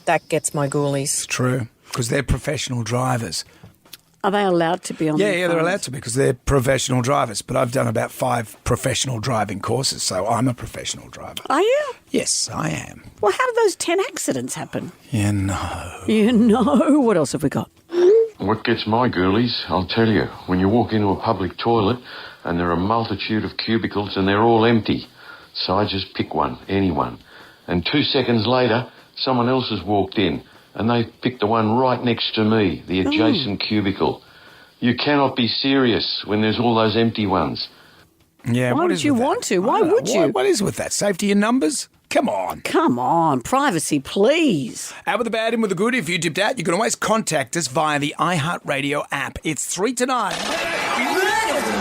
That gets my ghoulies. It's true, because they're professional drivers. Are they allowed to be on their Yeah, they're allowed to because they're professional drivers. But I've done about 5 professional driving courses, so I'm a professional driver. Are you? Yes, I am. Well, how did those 10 accidents happen? You know. You know. What else have we got? What gets my ghoulies, I'll tell you, when you walk into a public toilet and there are a multitude of cubicles and they're all empty. So I just pick one, anyone. And 2 seconds later, someone else has walked in and they've picked the one right next to me, the adjacent cubicle. You cannot be serious when there's all those empty ones. Yeah, Why would you want to? Why would you? What is with that? Safety in numbers? Come on. Come on. Privacy, please. Out with the bad, in with the good. If you dipped out, you can always contact us via the iHeartRadio app. It's 3 to 9.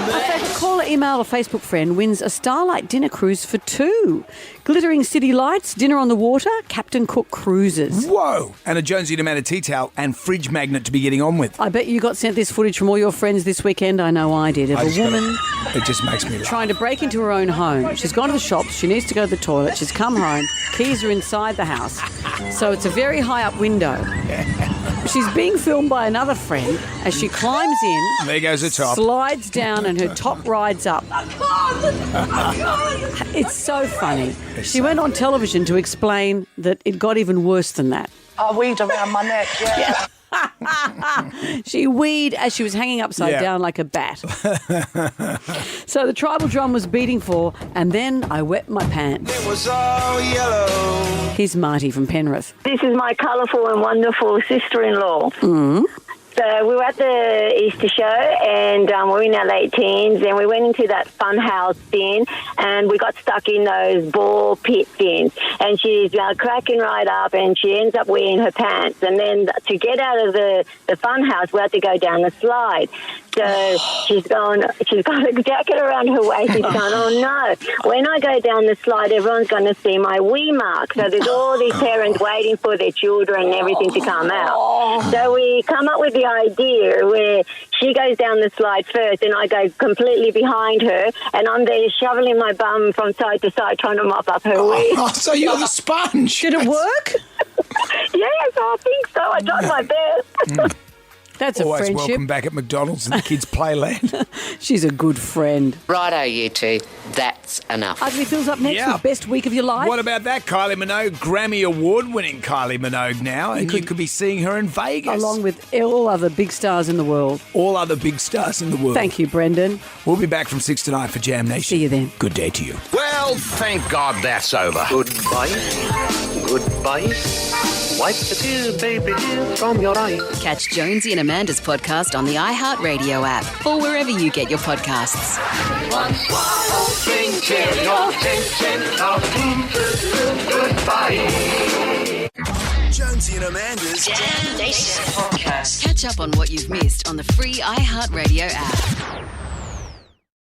A favourite caller, email, or Facebook friend wins a Starlight dinner cruise for 2. Glittering city lights, dinner on the water, Captain Cook Cruises. Whoa! And a Jonesy Amanda tea towel and fridge magnet to be getting on with. I bet you got sent this footage from all your friends this weekend. I know I did. Of a woman it just makes me laugh. trying to break into her own home. She's gone to the shops. She needs to go to the toilet. She's come home. Keys are inside the house. So it's a very high up window. She's being filmed by another friend as she climbs in. There goes the top. Slides down and her top rides up. It's so funny. She went on television to explain that it got even worse than that. I weed around my neck, yeah. She weed as she was hanging upside down like a bat. So the tribal drum was beating for, and then I wet my pants. It was all yellow. Here's Marty from Penrith. This is my colourful and wonderful sister-in-law. Mm. So we were at the Easter show and we were in our late teens and we went into that fun house bin and we got stuck in those ball pit bins and she's cracking right up and she ends up wearing her pants and then to get out of the fun house we had to go down the slide. So she's got a jacket around her waist. She's going, oh no, when I go down the slide, everyone's going to see my wee mark. So there's all these parents waiting for their children and everything to come out. So we come up with the idea where she goes down the slide first and I go completely behind her and I'm there shoveling my bum from side to side trying to mop up her wee. Oh, so you're the sponge. Did it work? Yes, I think so. I tried my best. That's a Always friendship. welcome back at McDonald's and the kids' playland. She's a good friend. Righto, you two. That's enough. Ugly Phil's up next with Best Week of Your Life. What about that, Kylie Minogue? Grammy Award-winning Kylie Minogue now. And you could be seeing her in Vegas. Along with all other big stars in the world. All other big stars in the world. Thank you, Brendan. We'll be back from 6 to 9 for Jam Nation. See you then. Good day to you. Well, thank God that's over. Goodbye. Goodbye. Wipe the tears, baby dear, from your eyes. Catch Jonesy and Amanda's podcast on the iHeartRadio app or wherever you get your podcasts. One swallow, drink cheerio, goodbye. Jonesy and Amanda's Jam Nation podcast. Catch up on what you've missed on the free iHeartRadio app.